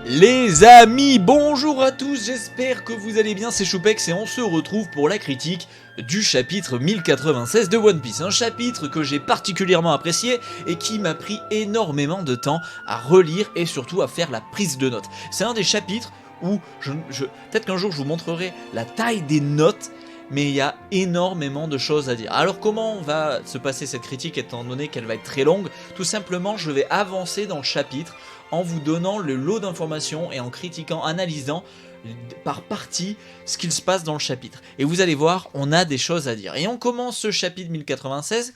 Les amis, bonjour à tous, j'espère que vous allez bien, c'est Choupex et on se retrouve pour la critique du chapitre 1096 de One Piece. Un chapitre que j'ai particulièrement apprécié et qui m'a pris énormément de temps à relire et surtout à faire la prise de notes. C'est un des chapitres où, peut-être qu'un jour je vous montrerai la taille des notes, mais il y a énormément de choses à dire. Alors comment va se passer cette critique étant donné qu'elle va être très longue? Tout simplement, je vais avancer dans le chapitre en vous donnant le lot d'informations et en critiquant, analysant par partie ce qu'il se passe dans le chapitre. Et vous allez voir, on a des choses à dire. Et on commence ce chapitre 1096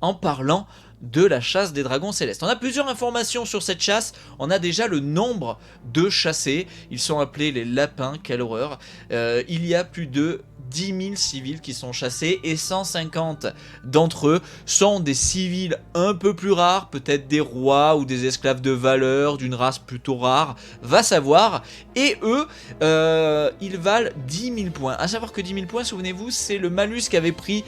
en parlant de la chasse des dragons célestes. On a plusieurs informations sur cette chasse. On a déjà le nombre de chassés. Ils sont appelés les lapins, quelle horreur. Il y a plus de 10 000 civils qui sont chassés et 150 d'entre eux sont des civils un peu plus rares, peut-être des rois ou des esclaves de valeur, d'une race plutôt rare, va savoir. Et eux, ils valent 10 000 points. A savoir que 10 000 points, souvenez-vous, c'est le malus qu'avait pris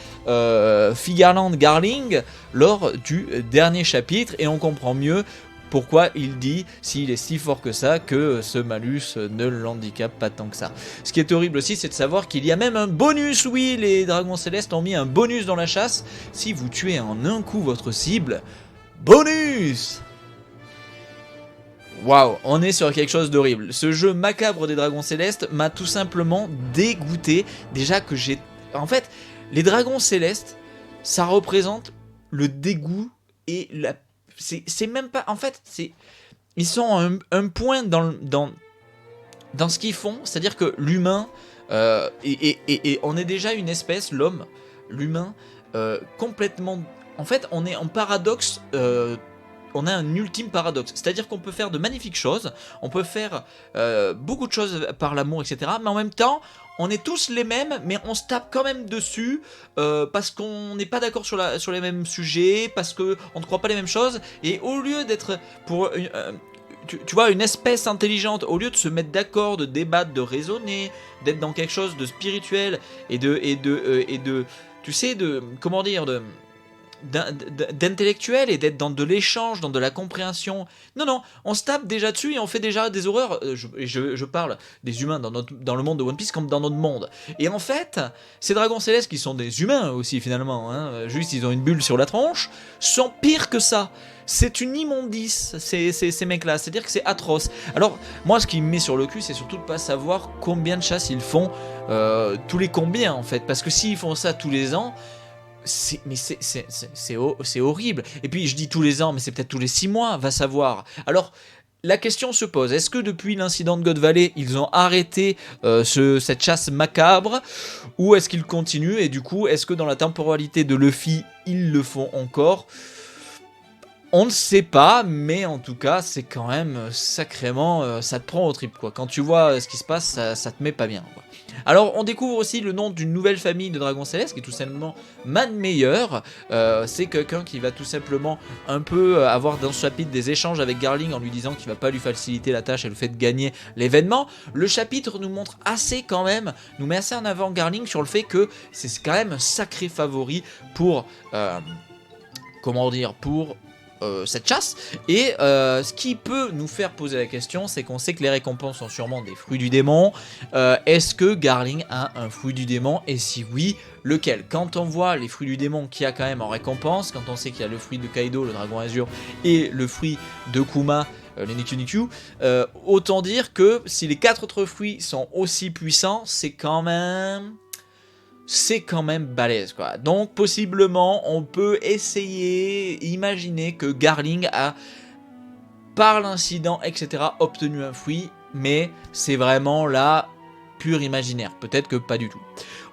Figarland Garling lors du dernier chapitre, et on comprend mieux pourquoi il dit, s'il est si fort que ça, que ce malus ne l'handicape pas tant que ça. Ce qui est horrible aussi, c'est de savoir qu'il y a même un bonus. Oui, les dragons célestes ont mis un bonus dans la chasse. Si vous tuez en un coup votre cible, bonus! Waouh, on est sur quelque chose d'horrible. Ce jeu macabre des dragons célestes m'a tout simplement dégoûté. Déjà que j'ai... En fait, les dragons célestes, ça représente le dégoût et la... C'est même pas... En fait, ils sont un point dans ce qu'ils font. C'est-à-dire que l'humain... et on est déjà une espèce, l'homme, l'humain, complètement... En fait, on est en paradoxe... on a un ultime paradoxe. C'est-à-dire qu'on peut faire de magnifiques choses. On peut faire beaucoup de choses par l'amour, etc. Mais en même temps... On est tous les mêmes, mais on se tape quand même dessus parce qu'on n'est pas d'accord sur les mêmes sujets, parce qu'on ne croit pas les mêmes choses. Et au lieu d'être pour tu vois, une espèce intelligente, au lieu de se mettre d'accord, de débattre, de raisonner, d'être dans quelque chose de spirituel et de tu sais, de comment dire, d'intellectuel et d'être dans de l'échange, dans de la compréhension. Non, on se tape déjà dessus et on fait déjà des horreurs. Je parle des humains dans le monde de One Piece comme dans notre monde. Et en fait, ces dragons célestes qui sont des humains aussi finalement, hein, juste ils ont une bulle sur la tronche, sont pires que ça. C'est une immondice, ces mecs-là, c'est-à-dire que c'est atroce. Alors, moi, ce qui me met sur le cul, c'est surtout de pas savoir combien de chasses ils font, tous les combien en fait, parce que s'ils font ça tous les ans, c'est horrible. Et puis je dis tous les ans, mais c'est peut-être tous les 6 mois, va savoir. Alors la question se pose, est-ce que depuis l'incident de God Valley, ils ont arrêté cette chasse macabre, ou est-ce qu'ils continuent, et du coup, est-ce que dans la temporalité de Luffy, ils le font encore? On ne sait pas, mais en tout cas, c'est quand même sacrément... ça te prend au trip, quoi. Quand tu vois ce qui se passe, ça te met pas bien, quoi. Alors, on découvre aussi le nom d'une nouvelle famille de dragons célestes, qui est tout simplement Man Meyer. C'est quelqu'un qui va tout simplement un peu avoir dans ce chapitre des échanges avec Garling en lui disant qu'il va pas lui faciliter la tâche et le fait de gagner l'événement. Le chapitre nous montre assez quand même, nous met assez en avant Garling sur le fait que c'est quand même un sacré favori pour... comment dire, pour cette chasse. Et ce qui peut nous faire poser la question, c'est qu'on sait que les récompenses sont sûrement des fruits du démon. Est-ce que Garling a un fruit du démon, et si oui, lequel? Quand on voit les fruits du démon qu'il y a quand même en récompense, quand on sait qu'il y a le fruit de Kaido, le dragon azur, et le fruit de Kuma, les Nikyu Nikyu, autant dire que si les 4 autres fruits sont aussi puissants, c'est quand même balèze, quoi. Donc possiblement on peut imaginer que Garling a, par l'incident, etc., obtenu un fruit, mais c'est vraiment là pur imaginaire, peut-être que pas du tout.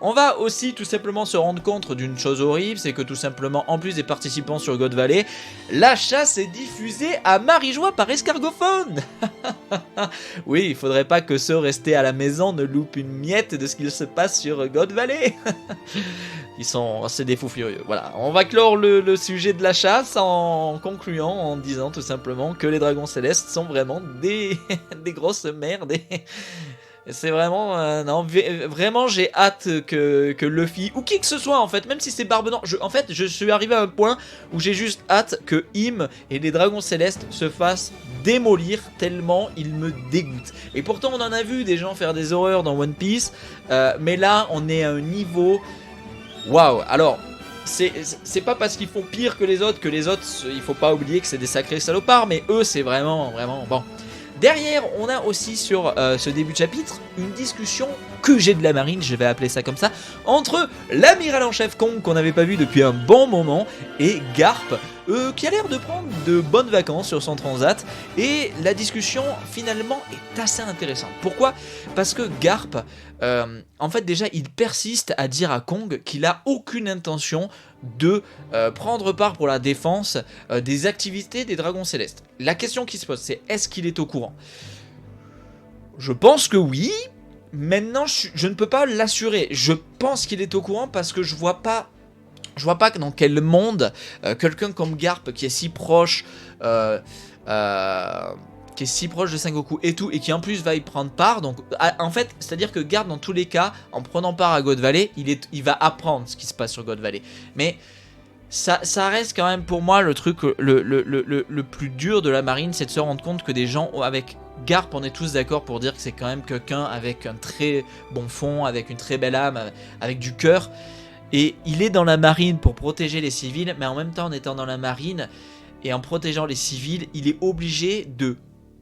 On va aussi tout simplement se rendre compte d'une chose horrible, c'est que tout simplement, en plus des participants sur God Valley, la chasse est diffusée à Marijois par escargophone. Oui, il faudrait pas que ceux restés à la maison ne loupent une miette de ce qu'il se passe sur God Valley. C'est des fous furieux. Voilà, on va clore le sujet de la chasse en concluant, en disant tout simplement que les dragons célestes sont vraiment des grosses merdes. C'est vraiment... non, vraiment, j'ai hâte que Luffy, ou qui que ce soit, en fait, même si c'est Barbe Noire, en fait, je suis arrivé à un point où j'ai juste hâte que Im et les Dragons Célestes se fassent démolir tellement ils me dégoûtent. Et pourtant, on en a vu des gens faire des horreurs dans One Piece, mais là, on est à un niveau... Waouh. Alors... C'est pas parce qu'ils font pire que les autres, il faut pas oublier que c'est des sacrés salopards, mais eux, c'est vraiment, vraiment bon. Derrière, on a aussi sur ce début de chapitre une discussion QG de la marine, je vais appeler ça comme ça, entre l'amiral en chef Kong qu'on n'avait pas vu depuis un bon moment et Garp qui a l'air de prendre de bonnes vacances sur son transat. Et la discussion finalement est assez intéressante. Pourquoi? Parce que Garp, en fait déjà il persiste à dire à Kong qu'il a aucune intention de prendre part pour la défense des activités des Dragons Célestes. La question qui se pose, c'est est-ce qu'il est au courant? Je pense que oui. Maintenant, je ne peux pas l'assurer. Je pense qu'il est au courant parce que je vois pas dans quel monde quelqu'un comme Garp qui est si proche de Sengoku et tout, et qui en plus va y prendre part. Donc en fait, c'est-à-dire que Garp, dans tous les cas, en prenant part à God Valley, il va apprendre ce qui se passe sur God Valley. Mais ça reste quand même pour moi le truc le plus dur de la marine, c'est de se rendre compte que des gens avec Garp, on est tous d'accord pour dire que c'est quand même quelqu'un avec un très bon fond, avec une très belle âme, avec du cœur. Et il est dans la marine pour protéger les civils, mais en même temps en étant dans la marine et en protégeant les civils, il est obligé de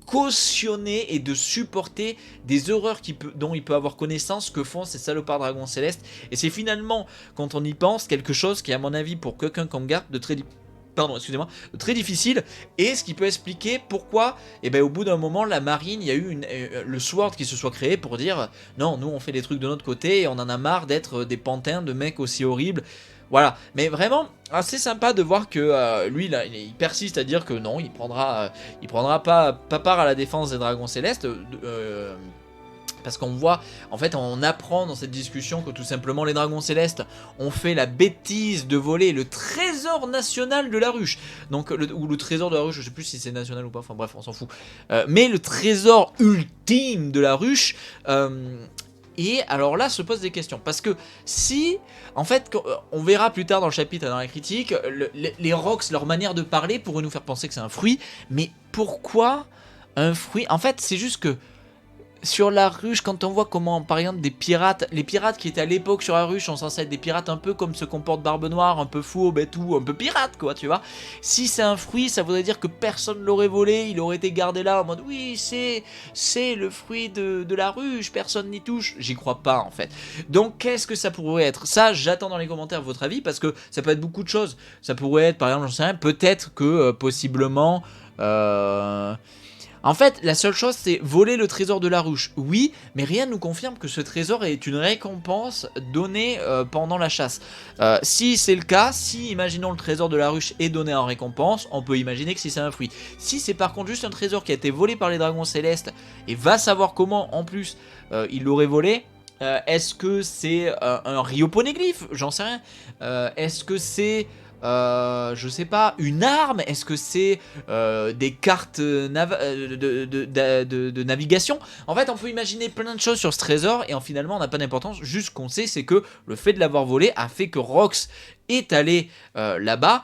cautionner et de supporter des horreurs dont il peut avoir connaissance que font ces salopards dragons célestes. Et c'est finalement, quand on y pense, quelque chose qui est à mon avis pour quelqu'un comme Garp de très difficile, et ce qui peut expliquer pourquoi au bout d'un moment la marine, il y a eu le Sword qui se soit créé pour dire non, nous on fait des trucs de notre côté et on en a marre d'être des pantins de mecs aussi horribles. Voilà, mais vraiment assez sympa de voir que lui là, il persiste à dire que non, il prendra pas part à la défense des Dragons Célestes. Parce qu'on voit, en fait, on apprend dans cette discussion que tout simplement les Dragons Célestes ont fait la bêtise de voler le trésor national de la ruche. Donc, ou le trésor de la ruche, je sais plus si c'est national ou pas, enfin bref, on s'en fout. Mais le trésor ultime de la ruche. Et alors là se posent des questions. Parce que si, en fait, on verra plus tard dans le chapitre, dans la critique, les Rocks, leur manière de parler pourrait nous faire penser que c'est un fruit. Mais pourquoi un fruit? En fait, c'est juste que sur la ruche, quand on voit comment, par exemple, les pirates qui étaient à l'époque sur la ruche sont censés être des pirates un peu comme se comporte Barbe Noire, un peu fourbe et tout, un peu pirate quoi, tu vois. Si c'est un fruit, ça voudrait dire que personne l'aurait volé, il aurait été gardé là en mode oui, c'est le fruit de la ruche, personne n'y touche. J'y crois pas en fait. Donc qu'est-ce que ça pourrait être? Ça, j'attends dans les commentaires votre avis parce que ça peut être beaucoup de choses. Ça pourrait être, par exemple, j'en sais rien, peut-être que possiblement. En fait, la seule chose, c'est voler le trésor de la ruche. Oui, mais rien ne nous confirme que ce trésor est une récompense donnée pendant la chasse. Si c'est le cas, si, imaginons, le trésor de la ruche est donné en récompense, on peut imaginer que si c'est un fruit. Si c'est par contre juste un trésor qui a été volé par les Dragons Célestes, et va savoir comment, en plus, il l'aurait volé... est-ce que c'est un rioponeglyphe? J'en sais rien. Est-ce que c'est... je sais pas, une arme? Est-ce que c'est des cartes de navigation? En fait, on peut imaginer plein de choses sur ce trésor et finalement, on n'a pas d'importance. Juste ce qu'on sait, c'est que le fait de l'avoir volé a fait que Rox est allé là-bas.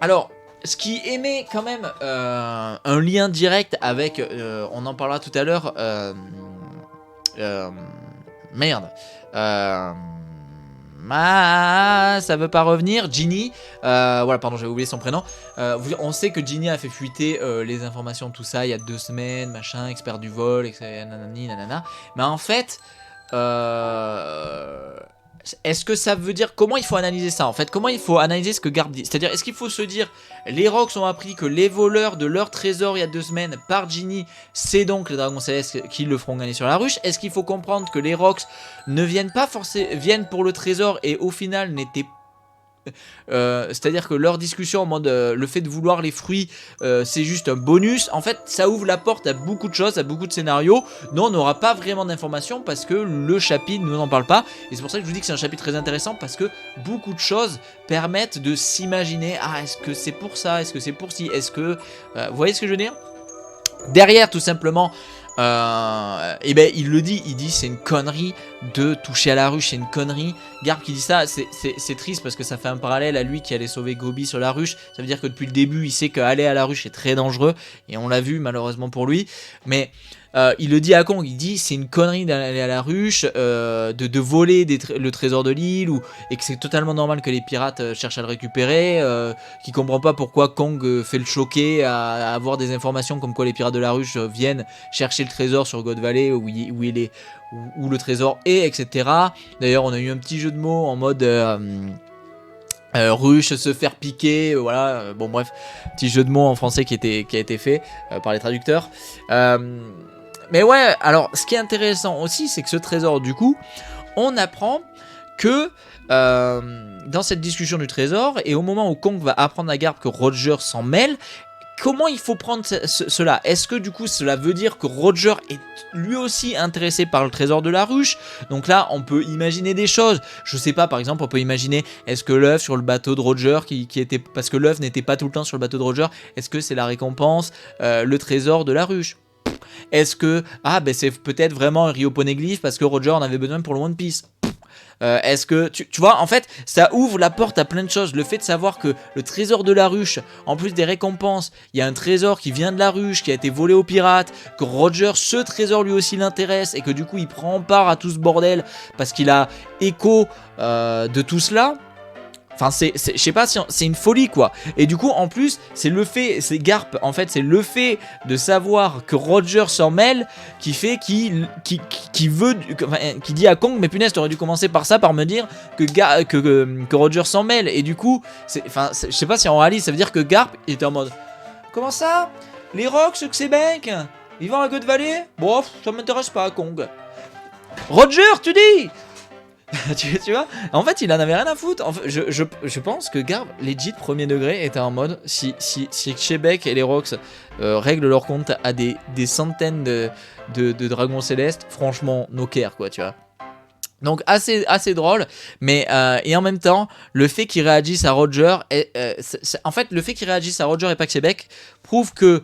Alors, ce qui émet quand même un lien direct avec, on en parlera tout à l'heure, merde. Ça veut pas revenir. Ginny, voilà, pardon, j'avais oublié son prénom. On sait que Ginny a fait fuiter les informations, tout ça, il y a 2 semaines, machin, expert du vol, etc. Nanani, nanana. Mais en fait, est-ce que ça veut dire... Comment il faut analyser ça en fait? Comment il faut analyser ce que Garp dit? C'est-à-dire, est-ce qu'il faut se dire les Rocks ont appris que les voleurs de leur trésor il y a 2 semaines par Ginny, c'est donc les Dragons Célestes qui le feront gagner sur la ruche? Est-ce qu'il faut comprendre que les Rocks ne viennent pas forcément... viennent pour le trésor et au final n'étaient c'est-à-dire que leur discussion en mode le fait de vouloir les fruits c'est juste un bonus. En fait, ça ouvre la porte à beaucoup de choses, à beaucoup de scénarios dont on n'aura pas vraiment d'informations parce que le chapitre ne nous en parle pas. Et c'est pour ça que je vous dis que c'est un chapitre très intéressant parce que beaucoup de choses permettent de s'imaginer, ah, est-ce que c'est pour ça, est-ce que c'est pour ci, est-ce que... vous voyez ce que je veux dire? Derrière, tout simplement, et ben il le dit, il dit c'est une connerie de toucher à la ruche, c'est une connerie. Garp qui dit ça, c'est triste parce que ça fait un parallèle à lui qui allait sauver Gobi sur la ruche. Ça veut dire que depuis le début il sait qu'aller à la ruche est très dangereux et on l'a vu malheureusement pour lui. Mais il le dit à Kong, il dit c'est une connerie d'aller à la ruche, de voler le trésor de l'île, et que c'est totalement normal que les pirates cherchent à le récupérer, qu'il comprend pas pourquoi Kong fait le choquer à avoir des informations comme quoi les pirates de la ruche viennent chercher le trésor sur God Valley où le trésor est, etc. D'ailleurs on a eu un petit jeu de mots en mode ruche, se faire piquer, voilà, bon bref, petit jeu de mots en français qui a été fait par les traducteurs. Mais ouais, alors ce qui est intéressant aussi, c'est que ce trésor, du coup, on apprend que dans cette discussion du trésor, et au moment où Kong va apprendre à Garp que Roger s'en mêle, comment il faut prendre cela? Est-ce que du coup cela veut dire que Roger est lui aussi intéressé par le trésor de la ruche? Donc là on peut imaginer des choses. Je sais pas, par exemple on peut imaginer, est-ce que l'œuf sur le bateau de Roger qui était, parce que l'œuf n'était pas tout le temps sur le bateau de Roger, est-ce que c'est la récompense, le trésor de la ruche? Est-ce que c'est peut-être vraiment un Rio Poneglyph parce que Roger en avait besoin pour le One Piece? Est-ce que tu vois, en fait ça ouvre la porte à plein de choses. Le fait de savoir que le trésor de la ruche, en plus des récompenses, il y a un trésor qui vient de la ruche, qui a été volé aux pirates, que Roger, ce trésor lui aussi l'intéresse, et que du coup il prend part à tout ce bordel parce qu'il a écho de tout cela. Enfin, je sais pas, c'est une folie quoi. Et du coup, en plus, c'est Garp, en fait, c'est le fait de savoir que Roger s'en mêle qui fait qui dit à Kong, mais punaise, t'aurais dû commencer par ça, par me dire que Roger s'en mêle. Et du coup, je sais pas si on réalise, ça veut dire que Garp il était en mode, comment ça? Les Rocks, que c'est Bank, ils vont à God Valley? Bon, ça m'intéresse pas, Kong. Roger, tu dis? tu vois, en fait il en avait rien à foutre. En fait, je pense que Garp legit premier degré était en mode si Québec et les Rocks règlent leur compte à des centaines de dragons célestes, franchement no care quoi, tu vois. Donc assez drôle, mais et en même temps le fait qu'il réagisse à Roger en fait le fait qu'il réagisse à Roger et pas Québec prouve que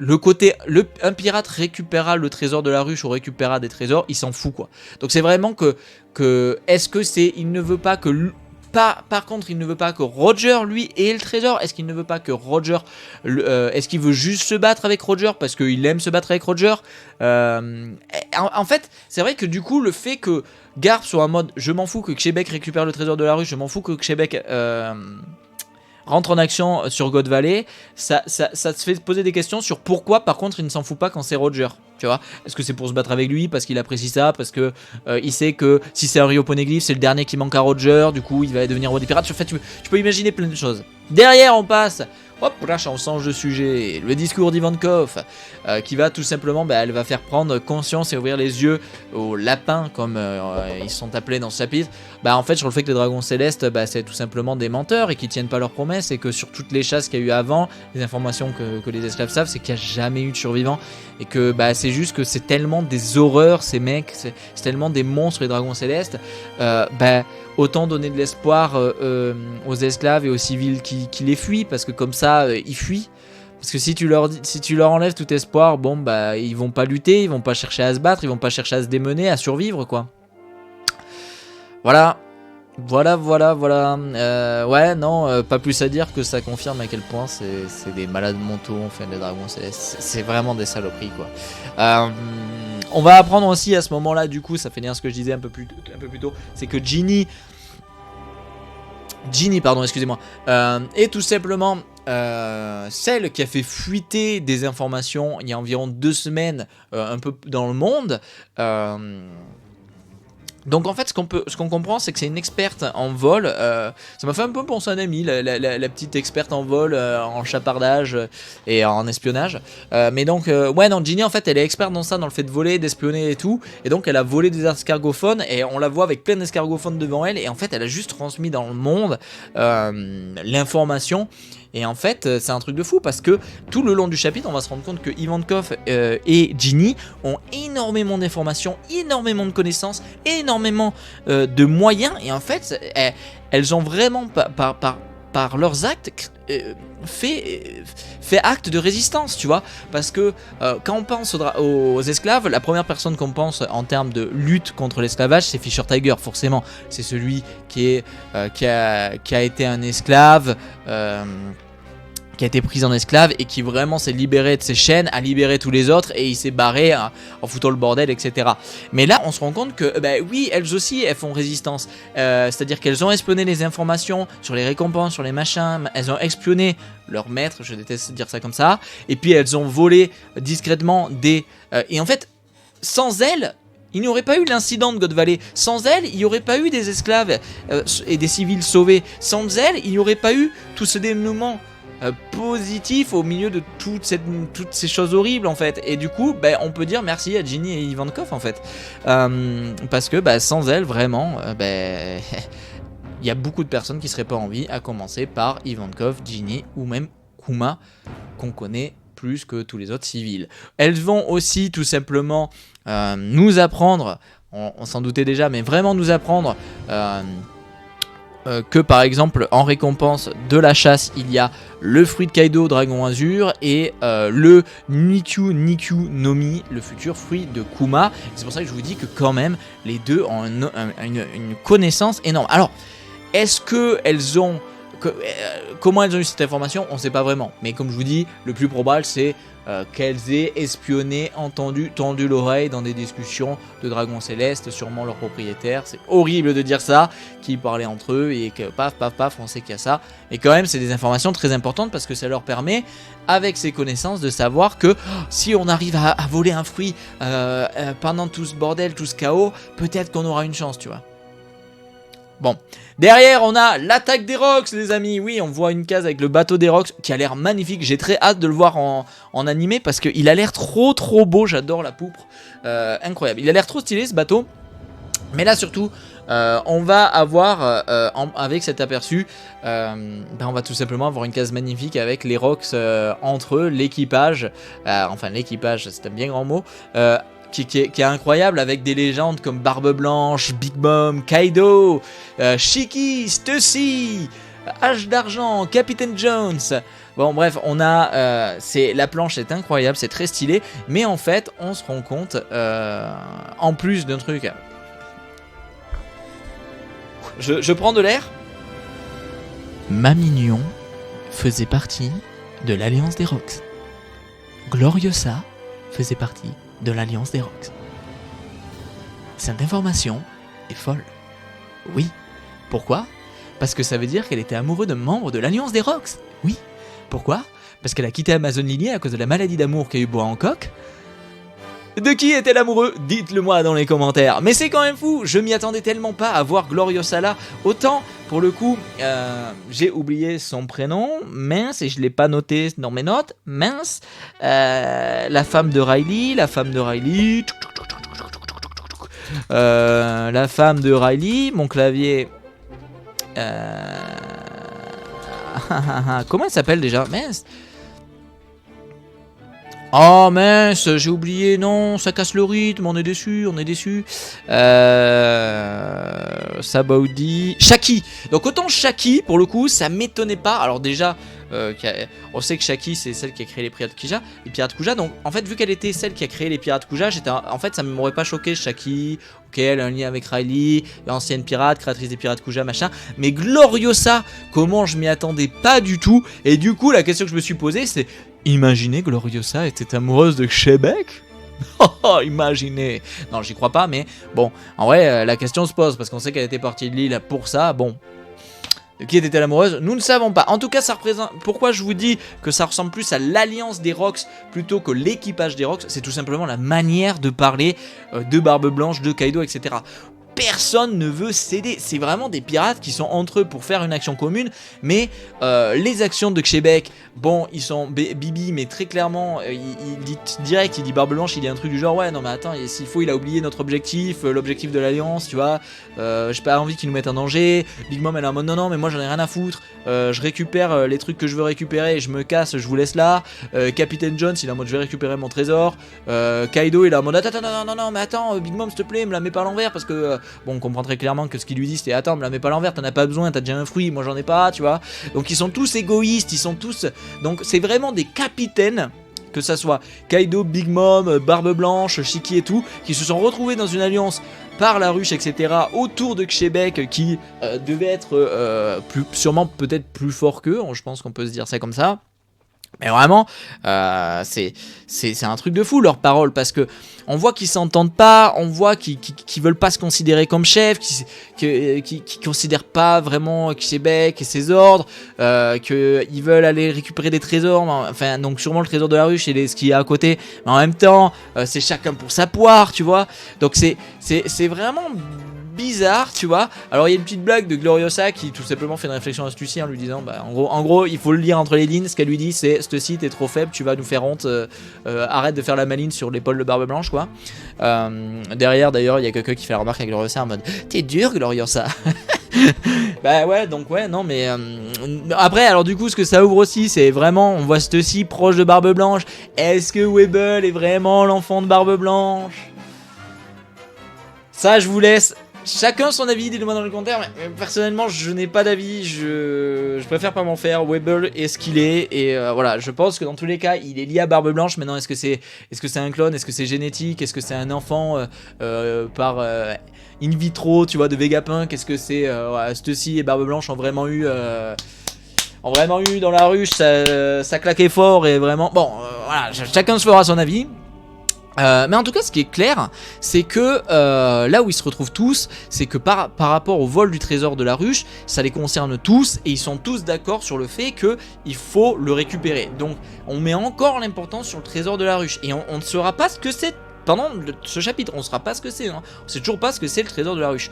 le côté, un pirate récupérera le trésor de la ruche ou récupérera des trésors, il s'en fout quoi. Donc c'est vraiment que est-ce que c'est, il ne veut pas que par contre il ne veut pas que Roger lui ait le trésor. Est-ce qu'il ne veut pas que Roger est-ce qu'il veut juste se battre avec Roger parce qu'il aime se battre avec Roger? En fait c'est vrai que du coup le fait que Garp soit en mode je m'en fous que Québec récupère le trésor de la ruche, je m'en fous que Québec rentre en action sur God Valley, ça te fait poser des questions sur pourquoi par contre il ne s'en fout pas quand c'est Roger, tu vois. Est-ce que c'est pour se battre avec lui, parce qu'il apprécie ça, parce que il sait que si c'est un Rio Poneglyph c'est le dernier qui manque à Roger, du coup il va devenir roi des pirates. En fait tu peux imaginer plein de choses. Derrière on passe, hop là on change de sujet, le discours d'Ivankov qui va tout simplement, elle va faire prendre conscience et ouvrir les yeux aux lapins comme ils sont appelés dans ce chapitre, en fait sur le fait que les dragons célestes c'est tout simplement des menteurs et qu'ils tiennent pas leurs promesses, et que sur toutes les chasses qu'il y a eu avant, les informations que les esclaves savent, c'est qu'il n'y a jamais eu de survivants, et que c'est juste que c'est tellement des horreurs ces mecs, c'est tellement des monstres les dragons célestes, autant donner de l'espoir aux esclaves et aux civils qui les fuient, parce que comme ça ils fuient. Parce que si tu leur enlèves tout espoir, ils vont pas lutter, ils vont pas chercher à se battre, ils vont pas chercher à se démener, à survivre quoi. Voilà. Ouais, non, pas plus à dire que ça confirme à quel point c'est des malades mentaux, en fait, les dragons célestes. C'est vraiment des saloperies quoi. On va apprendre aussi à ce moment-là, du coup, ça fait bien ce que je disais un peu plus tôt, c'est que Ginny, excusez-moi, est tout simplement celle qui a fait fuiter des informations il y a environ 2 semaines un peu dans le monde. Donc en fait ce qu'on comprend, c'est que c'est une experte en vol, ça m'a fait un peu penser à un ami, la petite experte en vol, en chapardage et en espionnage, mais donc ouais non, Ginny en fait elle est experte dans ça, dans le fait de voler, d'espionner et tout, et donc elle a volé des escargophones, et on la voit avec plein d'escargophones devant elle, et en fait elle a juste transmis dans le monde l'information. Et en fait, c'est un truc de fou parce que tout le long du chapitre, on va se rendre compte que Ivankov et Ginny ont énormément d'informations, énormément de connaissances, énormément de moyens. Et en fait, elles ont vraiment, par leurs actes, fait fait acte de résistance, tu vois. Parce que quand on pense aux esclaves, la première personne qu'on pense en termes de lutte contre l'esclavage, c'est Fisher Tiger, forcément. C'est celui qui a été un esclave, qui a été pris en esclave et qui vraiment s'est libéré de ses chaînes, a libéré tous les autres et il s'est barré en foutant le bordel, etc. Mais là, on se rend compte que, oui, elles aussi, elles font résistance. C'est-à-dire qu'elles ont espionné les informations sur les récompenses, sur les machins, elles ont espionné leur maître, je déteste dire ça comme ça, et puis elles ont volé discrètement des... et en fait, sans elles, il n'y aurait pas eu l'incident de God Valley. Sans elles, il n'y aurait pas eu des esclaves et des civils sauvés. Sans elles, il n'y aurait pas eu tout ce dénouement positif au milieu de toutes ces choses horribles en fait. Et du coup, on peut dire merci à Ginny et Ivankov en fait. Parce que sans elles, vraiment, il y a beaucoup de personnes qui seraient pas en vie, à commencer par Ivankov, Ginny ou même Kuma, qu'on connaît plus que tous les autres civils. Elles vont aussi tout simplement nous apprendre, on s'en doutait déjà, mais vraiment nous apprendre que par exemple en récompense de la chasse il y a le fruit de Kaido Dragon Azur et le Nikyu Nomi, le futur fruit de Kuma. C'est pour ça que je vous dis que quand même les deux ont une connaissance énorme. Alors est-ce que elles ont comment elles ont eu cette information, on ne sait pas vraiment, mais comme je vous dis, le plus probable c'est qu'elles aient espionné, tendu l'oreille dans des discussions de dragons célestes, sûrement leurs propriétaires. C'est horrible de dire ça, qui parlaient entre eux et que paf, on sait qu'il y a ça. Et quand même, c'est des informations très importantes parce que ça leur permet, avec ces connaissances, de savoir que si on arrive à voler un fruit pendant tout ce bordel, tout ce chaos, peut-être qu'on aura une chance, tu vois. Bon, derrière on a l'attaque des Rocks les amis, oui on voit une case avec le bateau des Rocks qui a l'air magnifique, j'ai très hâte de le voir en animé parce qu'il a l'air trop beau, j'adore la poutre, incroyable, il a l'air trop stylé ce bateau, mais là surtout on va avoir avec cet aperçu, on va tout simplement avoir une case magnifique avec les Rocks entre eux, l'équipage, enfin l'équipage c'est un bien grand mot, qui est incroyable avec des légendes comme Barbe Blanche, Big Mom, Kaido, Shiki, Stussy, Hache d'Argent, Capitaine Jones. Bon bref, on a, la planche est incroyable, c'est très stylé, mais en fait on se rend compte, en plus d'un truc, je prends de l'air. Mamignon faisait partie de l'Alliance des Rocks. Gloriosa faisait partie de l'Alliance des Rocks. Cette information est folle. Oui. Pourquoi? Parce que ça veut dire qu'elle était amoureuse d'un membre de l'Alliance des Rocks. Oui. Pourquoi? Parce qu'elle a quitté Amazon Lily à cause de la maladie d'amour qu'a eu Bois Hancock. De qui était l'amoureux? Dites-le moi dans les commentaires. Mais c'est quand même fou, je m'y attendais tellement pas à voir Gloriosa là. Autant, pour le coup, j'ai oublié son prénom, mince, et je l'ai pas noté dans mes notes, mince. La femme de Riley, la femme de Riley, mon clavier... comment elle s'appelle déjà? Mince. Oh mince, j'ai oublié, non, ça casse le rythme, on est déçu. Sabaudi, Shaki. Donc autant Shaki, pour le coup, ça m'étonnait pas. Alors déjà, on sait que Shaki, c'est celle qui a créé les Pirates Kuja. Donc en fait, vu qu'elle était celle qui a créé les Pirates Kuja, en fait, ça ne m'aurait pas choqué. Shaki, ok, elle a un lien avec Riley, l'ancienne pirate, créatrice des Pirates Kuja, machin. Mais Gloriosa, comment je m'y attendais pas du tout. Et du coup, la question que je me suis posée, c'est... Imaginez Gloriosa était amoureuse de Québec? Oh, imaginez. Non, j'y crois pas, mais bon, en vrai, la question se pose, parce qu'on sait qu'elle était partie de l'île pour ça, bon. De qui était-elle amoureuse? Nous ne savons pas. En tout cas, ça représente... Pourquoi je vous dis que ça ressemble plus à l'Alliance des Rocks plutôt que l'équipage des Rocks? C'est tout simplement la manière de parler de Barbe Blanche, de Kaido, etc. Personne ne veut céder, c'est vraiment des pirates qui sont entre eux pour faire une action commune, mais les actions de Québec, bon, ils sont Bibi, mais très clairement, il dit direct, il dit Barbe Blanche, il dit un truc du genre, ouais, non mais attends, s'il faut, il a oublié notre objectif, l'objectif de l'Alliance, tu vois, j'ai pas envie qu'il nous mette en danger. Big Mom, elle est en mode, non, mais moi j'en ai rien à foutre, je récupère les trucs que je veux récupérer, je me casse, je vous laisse là. Capitaine Jones, il est en mode, je vais récupérer mon trésor. Kaido, il est en mode, attends, non, mais attends, Big Mom, s'il te plaît, me la mets pas à l'envers, parce que bon, on comprend très clairement que ce qu'il lui dit c'est attends, me la mets pas à l'envers, t'en as pas besoin, t'as déjà un fruit, moi j'en ai pas, tu vois. Donc ils sont tous égoïstes, ils sont tous, donc c'est vraiment des capitaines. Que ça soit Kaido, Big Mom, Barbe Blanche, Shiki et tout, qui se sont retrouvés dans une alliance par la ruche, etc., autour de Québec, qui devait être sûrement peut-être plus fort qu'eux, je pense qu'on peut se dire ça comme ça. Mais vraiment, c'est un truc de fou leur parole, parce que on voit qu'ils s'entendent pas, on voit qu'ils veulent pas se considérer comme chefs, qu'ils considèrent pas vraiment Québec et ses ordres, qu'ils veulent aller récupérer des trésors, enfin donc sûrement le trésor de la ruche et ce qu'il y a à côté, mais en même temps c'est chacun pour sa poire, tu vois. Donc c'est vraiment bizarre, tu vois. Alors il y a une petite blague de Gloriosa qui tout simplement fait une réflexion à Stussy en lui disant bah, en gros il faut le lire entre les lignes. Ce qu'elle lui dit c'est ce site est trop faible, tu vas nous faire honte, arrête de faire la maline sur l'épaule de Barbe Blanche, quoi. Derrière d'ailleurs il y a quelqu'un qui fait la remarque à Gloriosa en mode t'es dur Gloriosa. Bah ouais, donc ouais, non mais après alors du coup ce que ça ouvre aussi c'est vraiment on voit Stussy proche de Barbe Blanche. Est-ce que Weble est vraiment l'enfant de Barbe Blanche? Ça je vous laisse chacun son avis, dites-le-moi dans les commentaires, mais personnellement je n'ai pas d'avis, je préfère pas m'en faire. Weble est ce qu'il est, et voilà, je pense que dans tous les cas il est lié à Barbe Blanche. Maintenant est-ce que c'est un clone, est-ce que c'est génétique, est-ce que c'est un enfant par in vitro, tu vois, de Vegapunk, est-ce que c'est Stussy et Barbe Blanche ont vraiment eu dans la ruche, ça claquait fort, et vraiment, bon, voilà, chacun se fera son avis. Mais en tout cas ce qui est clair c'est que là où ils se retrouvent tous c'est que par rapport au vol du trésor de la ruche ça les concerne tous et ils sont tous d'accord sur le fait que il faut le récupérer. Donc on met encore l'importance sur le trésor de la ruche et on ne saura pas ce que c'est. Pendant ce chapitre, on ne saura pas ce que c'est, hein. On sait toujours pas ce que c'est le trésor de la ruche.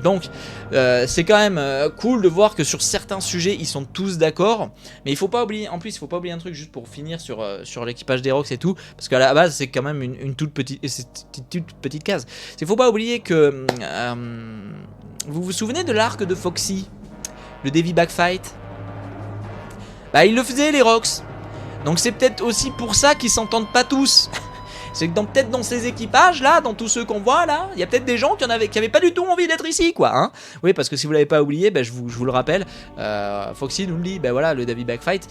Donc, c'est quand même cool de voir que sur certains sujets, ils sont tous d'accord. Mais il faut pas oublier, en plus, il faut pas oublier un truc juste pour finir sur l'équipage des Rocks et tout, parce qu'à la base, c'est quand même une toute petite case. Il faut pas oublier que vous vous souvenez de l'arc de Foxy, le Davy Backfight. Bah, ils le faisaient les Rocks. Donc c'est peut-être aussi pour ça qu'ils s'entendent pas tous. C'est que peut-être dans ces équipages là, dans tous ceux qu'on voit là, il y a peut-être des gens qui avaient pas du tout envie d'être ici, quoi, hein. Oui, parce que si vous l'avez pas oublié, bah, je vous le rappelle, Foxy nous le dit, bah voilà, le Davy Backfight,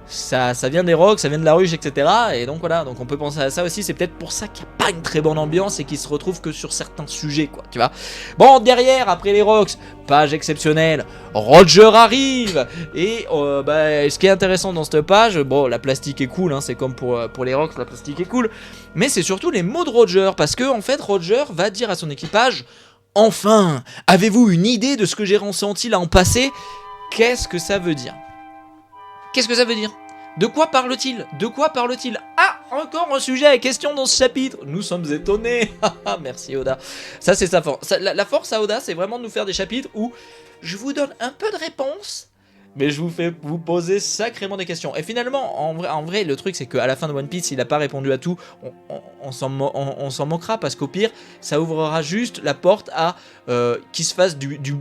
ça vient des Rocks, ça vient de la ruche, etc. Et donc voilà, donc on peut penser à ça aussi. C'est peut-être pour ça qu'il n'y a pas une très bonne ambiance et qu'ils se retrouvent que sur certains sujets, quoi, tu vois. Bon, derrière, après les Rocks, page exceptionnelle, Roger arrive. Et bah, ce qui est intéressant dans cette page, bon, la plastique est cool, hein, c'est comme pour les Rocks, la plastique est cool. Mais c'est surtout les mots de Roger, parce que en fait, Roger va dire à son équipage, enfin, avez-vous une idée de ce que j'ai ressenti là en passé? Qu'est-ce que ça veut dire? Qu'est-ce que ça veut dire? De quoi parle-t-il? De quoi parle-t-il? Ah, encore un sujet à question dans ce chapitre. Nous sommes étonnés. Merci Oda. Ça c'est sa force. La force à Oda, c'est vraiment de nous faire des chapitres où je vous donne un peu de réponses, mais je vous fais vous poser sacrément des questions. Et finalement, en vrai le truc c'est qu'à la fin de One Piece, il n'a pas répondu à tout. On s'en moquera parce qu'au pire, ça ouvrira juste la porte à qu'il se fasse du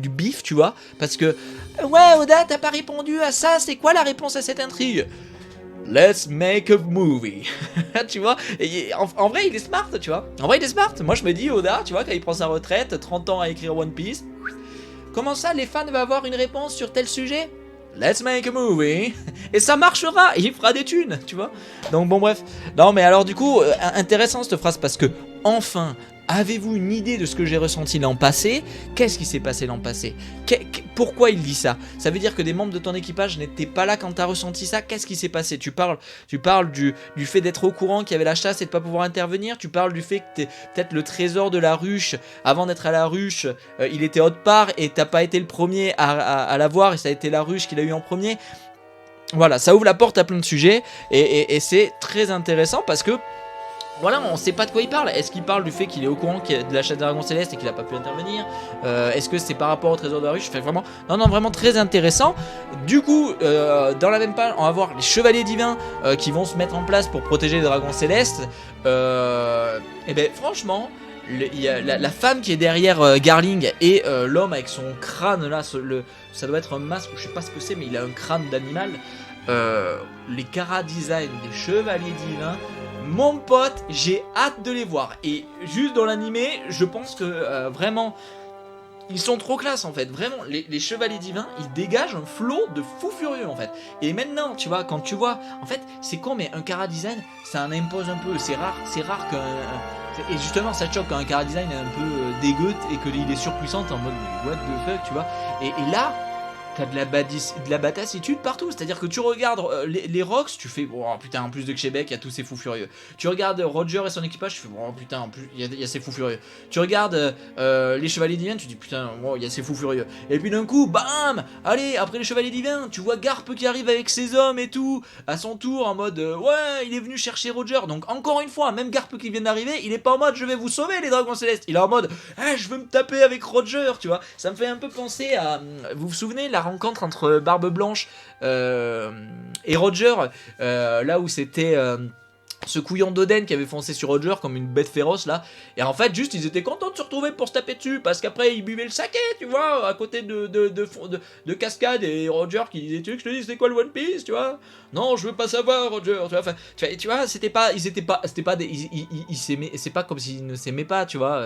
bif, tu vois. Parce que, ouais Oda, t'as pas répondu à ça, c'est quoi la réponse à cette intrigue? Let's make a movie. Tu vois, et en vrai il est smart, tu vois. En vrai il est smart. Moi je me dis Oda, tu vois, quand il prend sa retraite, 30 ans à écrire One Piece, comment ça les fans vont avoir une réponse sur tel sujet? Let's make a movie. Et ça marchera, et il fera des thunes, tu vois. Donc bon bref. Non mais alors du coup, intéressant cette phrase parce que, enfin, avez-vous une idée de ce que j'ai ressenti l'an passé? Qu'est-ce qui s'est passé l'an passé? Pourquoi il dit ça? Ça veut dire que des membres de ton équipage n'étaient pas là quand t'as ressenti ça? Qu'est-ce qui s'est passé? Tu parles du fait d'être au courant qu'il y avait la chasse et de pas pouvoir intervenir? Tu parles du fait que peut-être le trésor de la ruche, avant d'être à la ruche, il était autre part et t'as pas été le premier à l'avoir et ça a été la ruche qui l'a eu en premier? Voilà, ça ouvre la porte à plein de sujets et c'est très intéressant parce que voilà, on sait pas de quoi il parle. Est-ce qu'il parle du fait qu'il est au courant de la chasse des dragons célestes et qu'il a pas pu intervenir? Est-ce que c'est par rapport au trésor de la ruche? Vraiment, non, vraiment très intéressant. Du coup, dans la même page, on va voir les chevaliers divins qui vont se mettre en place pour protéger les dragons célestes. Et ben franchement, il y a la femme qui est derrière Garling et l'homme avec son crâne là, ça doit être un masque, je sais pas ce que c'est, mais il a un crâne d'animal. Les chara design des chevaliers divins, Mon pote, j'ai hâte de les voir. Et juste dans l'animé, je pense que vraiment, ils sont trop classe en fait. Vraiment, les chevaliers divins, ils dégagent un flot de fou furieux en fait. Et maintenant, tu vois, quand tu vois, en fait, c'est con, mais un chara design, ça en impose un peu. C'est rare qu'un. Et justement, ça te choque quand un chara design est un peu dégueu et qu'il est surpuissant en mode what the fuck, tu vois. Et là. T'as de la batassitude partout, c'est-à-dire que tu regardes les Rocks, tu fais oh putain, en plus de Québec, il y a tous ces fous furieux. Tu regardes Roger et son équipage, tu fais oh putain, en plus il y a ces fous furieux. Tu regardes les Chevaliers Divins, tu dis putain, oh, il y a ces fous furieux. Et puis d'un coup, bam, allez, après les Chevaliers Divins, tu vois Garp qui arrive avec ses hommes et tout, à son tour en mode ouais, il est venu chercher Roger. Donc encore une fois, même Garp qui vient d'arriver, il est pas en mode je vais vous sauver les dragons célestes, il est en mode ah, je veux me taper avec Roger, tu vois. Ça me fait un peu penser à, vous vous souvenez la rencontre entre Barbe Blanche et Roger, là où c'était ce couillon d'Oden qui avait foncé sur Roger comme une bête féroce là, et en fait juste ils étaient contents de se retrouver pour se taper dessus parce qu'après ils buvaient le saké, tu vois, à côté de Cascade, et Roger qui disait tu veux que je te dise c'est quoi le One Piece, tu vois, non je veux pas savoir Roger, tu vois, enfin, tu vois c'était pas ils s'aimaient, c'est pas comme s'ils ne s'aimaient pas, tu vois,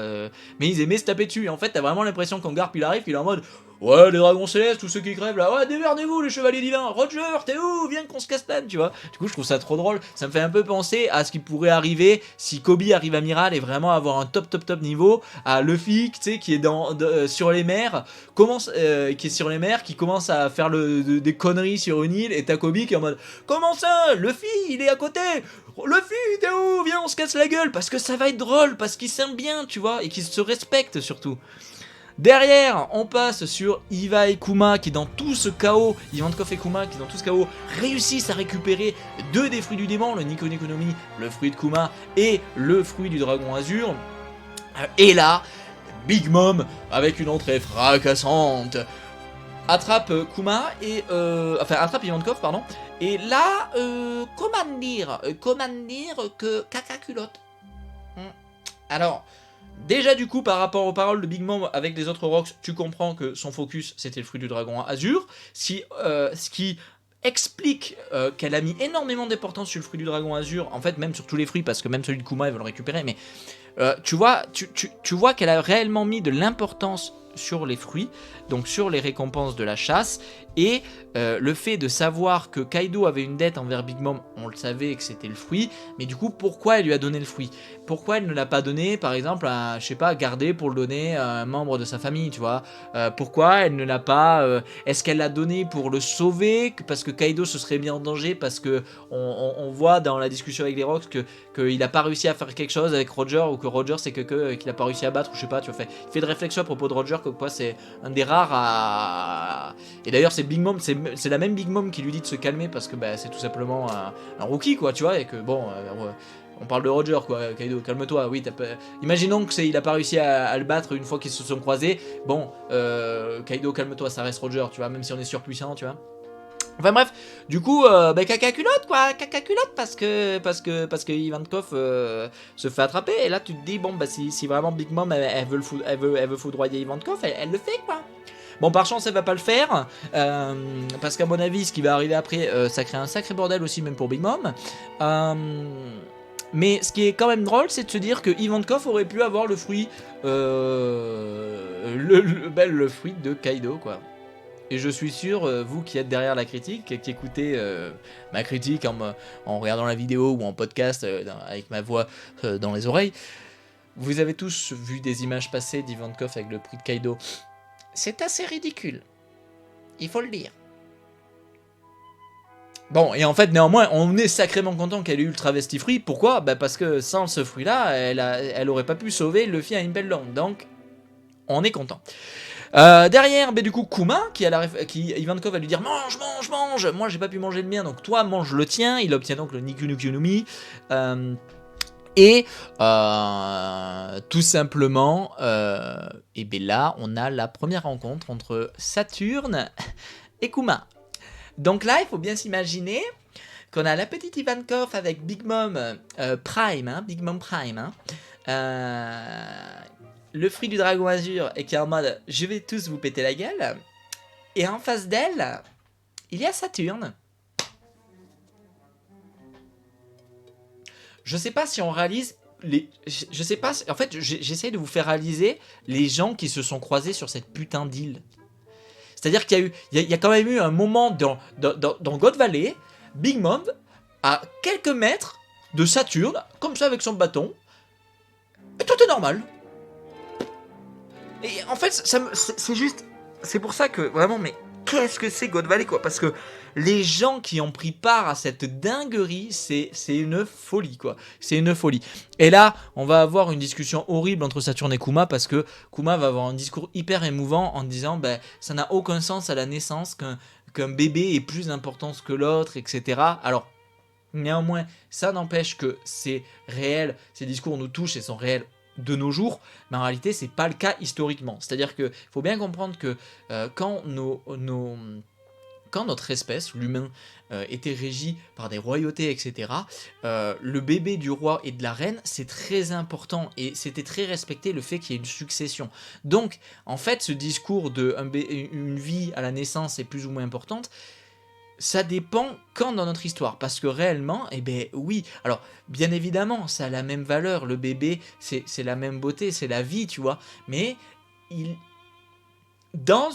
mais ils aimaient se taper dessus, et en fait t'as vraiment l'impression quand Garp il arrive, il est en mode ouais, les dragons célestes, tous ceux qui crèvent là, ouais, démerdez-vous les chevaliers divins, Roger, t'es où, viens qu'on se castane, tu vois. Du coup, je trouve ça trop drôle, ça me fait un peu penser à ce qui pourrait arriver si Kobe arrive amiral et vraiment avoir un top niveau, à Luffy, tu sais, qui est sur les mers, qui commence à faire des conneries sur une île, et t'as Kobe qui est en mode, comment ça, Luffy, il est à côté, Luffy, t'es où, viens, on se casse la gueule, parce que ça va être drôle, parce qu'ils s'aiment bien, tu vois, et qu'ils se respectent surtout. Derrière, on passe sur Iva et Kuma qui dans tout ce chaos, Ivankov et Kuma qui dans tout ce chaos réussissent à récupérer 2 des fruits du démon, le Nikon Economy, le fruit de Kuma et le fruit du dragon azur. Et là, Big Mom avec une entrée fracassante attrape Kuma et attrape Ivankov, pardon. Et là, comment dire que caca culotte. Alors, déjà du coup par rapport aux paroles de Big Mom avec les autres Rocks, tu comprends que son focus c'était le fruit du dragon azur, ce qui explique qu'elle a mis énormément d'importance sur le fruit du dragon azur, en fait même sur tous les fruits parce que même celui de Kuma elle veut le récupérer, mais tu vois qu'elle a réellement mis de l'importance sur les fruits, donc sur les récompenses de la chasse, et le fait de savoir que Kaido avait une dette envers Big Mom, on le savait que c'était le fruit, mais du coup pourquoi elle lui a donné le fruit? Pourquoi elle ne l'a pas donné par exemple à, je sais pas, garder pour le donner à un membre de sa famille, tu vois? Pourquoi elle ne l'a pas, est-ce qu'elle l'a donné pour le sauver, parce que Kaido se serait mis en danger, parce que on voit dans la discussion avec les Rocks qu'il n'a pas réussi à faire quelque chose avec Roger, ou que Roger c'est qu'il n'a pas réussi à battre, ou je sais pas, tu vois, il fait de réflexion à propos de Roger, comme quoi c'est un des rares à... Et d'ailleurs c'est Big Mom, c'est la même Big Mom qui lui dit de se calmer parce que bah, c'est tout simplement un rookie quoi, tu vois, et que bon, on parle de Roger quoi, Kaido, calme-toi, oui, imaginons qu'il a pas réussi à le battre une fois qu'ils se sont croisés, bon, Kaido calme-toi, ça reste Roger, tu vois, même si on est surpuissant, tu vois. Enfin bref, du coup, caca culotte quoi, caca culotte parce que Ivankov se fait attraper, et là tu te dis bon bah si vraiment Big Mom elle veut foudroyer Ivankov, elle le fait quoi. Bon par chance elle va pas le faire, parce qu'à mon avis ce qui va arriver après ça crée un sacré bordel aussi même pour Big Mom. Mais ce qui est quand même drôle, c'est de se dire que Ivankov aurait pu avoir le fruit, le fruit de Kaido quoi. Et je suis sûr, vous qui êtes derrière la critique, qui écoutez ma critique en regardant la vidéo ou en podcast avec ma voix dans les oreilles, vous avez tous vu des images passées d'Ivankov avec le prix de Kaido. C'est assez ridicule, il faut le dire. Bon, et en fait, néanmoins, on est sacrément content qu'elle ait eu le travesti fruit. Pourquoi ? Bah parce que sans ce fruit-là, elle aurait pas pu sauver Luffy à Impel Down. Donc, on est content. Derrière, du coup, Kuma, Ivankov va lui dire mange. Moi, j'ai pas pu manger le mien, donc toi, mange le tien. Il obtient donc le Nikunukyunumi. Tout simplement, et bien là, on a la première rencontre entre Saturne et Kuma. Donc là, il faut bien s'imaginer qu'on a la petite Ivankov avec Big Mom Prime, Big Mom Prime, le fruit du dragon azur, et qui est en mode je vais tous vous péter la gueule. Et en face d'elle, il y a Saturne. je sais pas si on réalise je sais pas, en fait, j'essaie de vous faire réaliser les gens qui se sont croisés sur cette putain d'île. C'est-à-dire qu'il y a eu, il y a quand même eu un moment dans God Valley, Big Mom, à quelques mètres de Saturne, comme ça avec son bâton, et tout est normal. Et en fait, c'est juste, c'est pour ça que vraiment, mais qu'est-ce que c'est God Valley, quoi? Parce que les gens qui ont pris part à cette dinguerie, c'est une folie, quoi. C'est une folie. Et là, on va avoir une discussion horrible entre Saturne et Kuma, parce que Kuma va avoir un discours hyper émouvant en disant, ben, ça n'a aucun sens à la naissance qu'un bébé est plus important que l'autre, etc. Alors, néanmoins, ça n'empêche que c'est réel, ces discours nous touchent et sont réels de nos jours, mais en réalité, c'est pas le cas historiquement. C'est-à-dire qu'il faut bien comprendre que quand quand notre espèce, l'humain, était régi par des royautés, etc., le bébé du roi et de la reine, c'est très important et c'était très respecté le fait qu'il y ait une succession. Donc, en fait, ce discours de une vie à la naissance est plus ou moins importante, ça dépend quand dans notre histoire, parce que réellement, eh ben oui, alors bien évidemment, ça a la même valeur, le bébé, c'est la même beauté, c'est la vie, tu vois, mais il, dans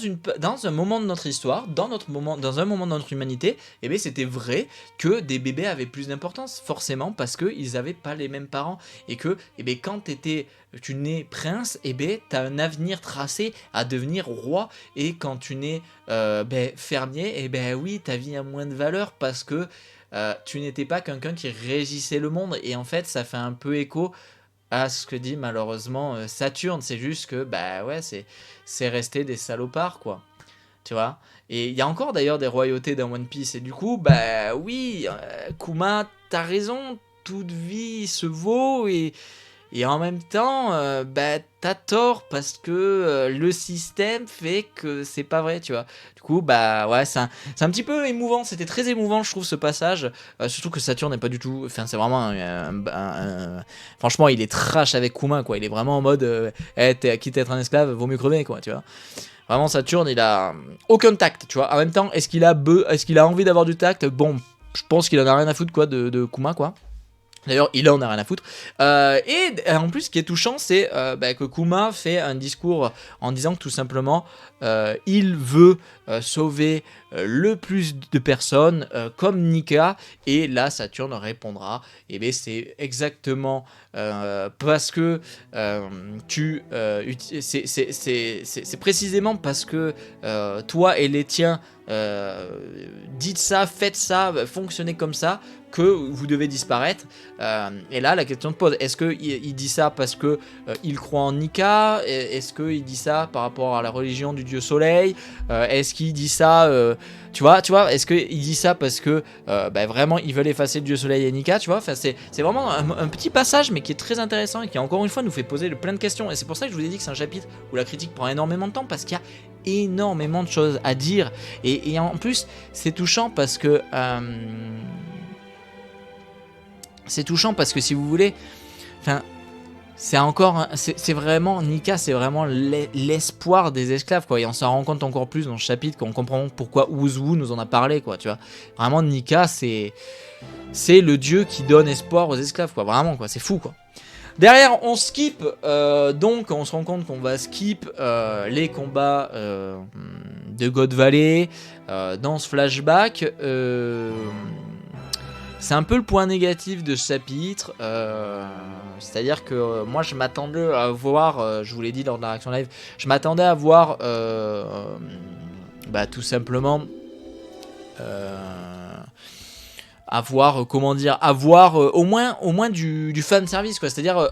un moment de notre histoire, dans un moment de notre humanité, eh bien, c'était vrai que des bébés avaient plus d'importance, forcément, parce qu'ils n'avaient pas les mêmes parents. Et que eh bien, quand tu nais prince, eh bien, tu as un avenir tracé à devenir roi. Et quand tu nais fermier, eh ben, oui, ta vie a moins de valeur parce que tu n'étais pas quelqu'un qui régissait le monde. Et en fait, ça fait un peu écho à ce que dit malheureusement Saturne. C'est juste que, bah ouais, c'est resté des salopards, quoi. Tu vois. Et il y a encore d'ailleurs des royautés dans One Piece. Et du coup, bah oui, Kuma, t'as raison, toute vie se vaut. Et en même temps, bah, t'as tort parce que le système fait que c'est pas vrai, tu vois. Du coup, bah ouais, c'est un petit peu émouvant. C'était très émouvant, je trouve, ce passage. Surtout que Saturne n'est pas du tout. Enfin, c'est vraiment franchement, il est trash avec Kuma, quoi. Il est vraiment en mode, quitte à être un esclave, vaut mieux crever, quoi, tu vois. Vraiment, Saturne, il a aucun tact, tu vois. En même temps, est-ce qu'il a envie d'avoir du tact? Bon, je pense qu'il en a rien à foutre, quoi, de Kuma, quoi. D'ailleurs, il en a rien à foutre. Et en plus, ce qui est touchant, c'est que Kuma fait un discours en disant que tout simplement, il veut sauver le plus de personnes, comme Nika. Et là, Saturne répondra, et bien c'est exactement parce que c'est précisément parce que toi et les tiens dites ça, faites ça, fonctionnez comme ça, que vous devez disparaître. Et là, la question se pose, est-ce qu'il dit ça parce que il croit en Nika? Est-ce qu'il dit ça par rapport à la religion du dieu soleil? Est-ce qu'il dit ça, tu vois, est-ce qu'il dit ça parce que vraiment ils veulent effacer le dieu soleil et Nika, tu vois? Enfin, c'est vraiment un petit passage, mais qui est très intéressant et qui, encore une fois, nous fait poser plein de questions. Et c'est pour ça que je vous ai dit que c'est un chapitre où la critique prend énormément de temps, parce qu'il y a énormément de choses à dire. Et en plus, c'est touchant parce que... c'est touchant parce que, si vous voulez, enfin, c'est vraiment Nika, c'est vraiment l'espoir des esclaves, quoi. Et on s'en rend compte encore plus dans ce chapitre, quand on comprend pourquoi Ouzou nous en a parlé, quoi. Tu vois, vraiment Nika, c'est le dieu qui donne espoir aux esclaves, quoi. Vraiment, quoi. C'est fou, quoi. Derrière, on skip, donc on se rend compte qu'on va skip les combats de God Valley dans ce flashback. C'est un peu le point négatif de ce chapitre, c'est-à-dire que moi je m'attendais à voir, je vous l'ai dit lors de la réaction live, je m'attendais à voir tout simplement avoir au moins du fan service, quoi. C'est-à-dire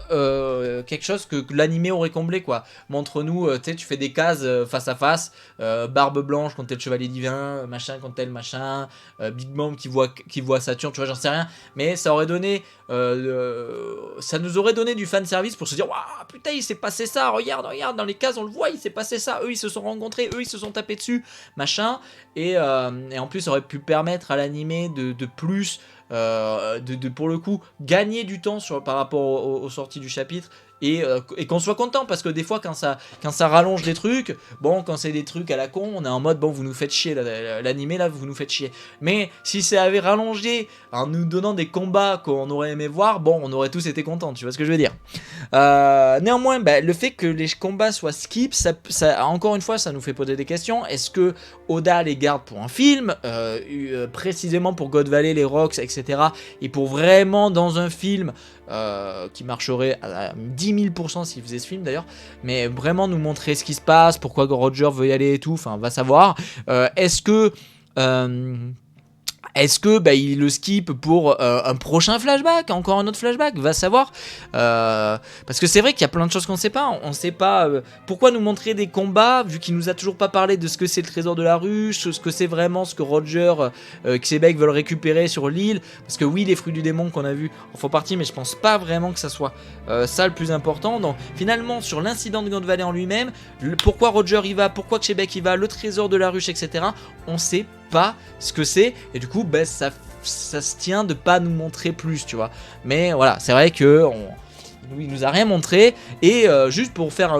quelque chose que l'animé aurait comblé, quoi. Montre-nous, tu sais, tu fais des cases face à face, barbe blanche quand t'es le chevalier divin, machin quand t'es le machin, Big Mom qui voit Saturne, tu vois, j'en sais rien, mais ça aurait donné ça nous aurait donné du fan service pour se dire, waouh, putain, il s'est passé ça, regarde dans les cases on le voit, il s'est passé ça, eux ils se sont rencontrés, eux ils se sont tapés dessus, machin. Et en plus ça aurait pu permettre à l'animé de plus pour le coup gagner du temps par rapport aux sorties du chapitre, et qu'on soit content, parce que des fois quand ça rallonge des trucs, bon, quand c'est des trucs à la con, on est en mode bon, vous nous faites chier, l'animé là, vous nous faites chier. Mais si ça avait rallongé en nous donnant des combats qu'on aurait aimé voir, bon, on aurait tous été contents, tu vois ce que je veux dire. Néanmoins, le fait que les combats soient skip, encore une fois, ça nous fait poser des questions. Est-ce que Oda les garde pour un film, précisément pour God Valley, les Rocks, etc. et pour vraiment dans un film qui marcherait à 10 000% s'il faisait ce film d'ailleurs, mais vraiment nous montrer ce qui se passe, pourquoi Roger veut y aller et tout, enfin, va savoir. Est-ce que il le skip pour un prochain flashback, encore un autre flashback, va savoir. Parce que c'est vrai qu'il y a plein de choses qu'on ne sait pas. On ne sait pas pourquoi nous montrer des combats, vu qu'il nous a toujours pas parlé de ce que c'est le trésor de la ruche, ce que c'est vraiment ce que Roger, Québec veulent récupérer sur l'île. Parce que oui, les fruits du démon qu'on a vu en font partie, mais je pense pas vraiment que ça soit ça le plus important. Donc finalement, sur l'incident de God Valley en lui-même, pourquoi Roger y va, pourquoi Québec y va, le trésor de la ruche, etc. On sait pas ce que c'est, et du coup ça se tient de pas nous montrer plus, tu vois. Mais voilà, c'est vrai que il nous a rien montré. Et juste pour faire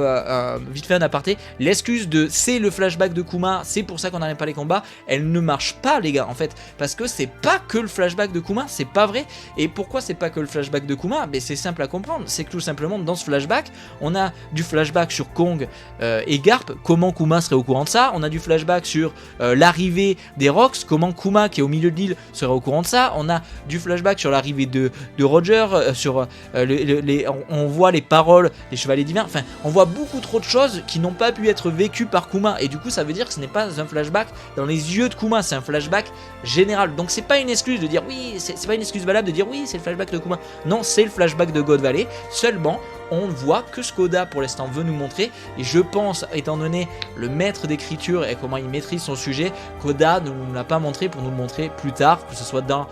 vite fait un aparté, l'excuse de c'est le flashback de Kuma, c'est pour ça qu'on n'arrête pas les combats, elle ne marche pas les gars en fait, parce que c'est pas que le flashback de Kuma, c'est pas vrai. Et pourquoi c'est pas que le flashback de Kuma? C'est simple à comprendre, c'est que tout simplement dans ce flashback on a du flashback sur Kong et Garp, comment Kuma serait au courant de ça. On a du flashback sur l'arrivée des Rocks, comment Kuma qui est au milieu de l'île serait au courant de ça. On a du flashback sur l'arrivée de Roger, sur on voit les paroles des chevaliers divins, enfin on voit beaucoup trop de choses qui n'ont pas pu être vécues par Kuma, et du coup ça veut dire que ce n'est pas un flashback dans les yeux de Kuma, c'est un flashback général. Donc c'est pas une excuse de dire oui, c'est pas une excuse valable de dire oui c'est le flashback de Kuma, non, c'est le flashback de God Valley. Seulement on ne voit que ce qu'Oda pour l'instant veut nous montrer, et je pense, étant donné le maître d'écriture et comment il maîtrise son sujet, qu'Oda ne nous l'a pas montré pour nous le montrer plus tard, que ce soit dans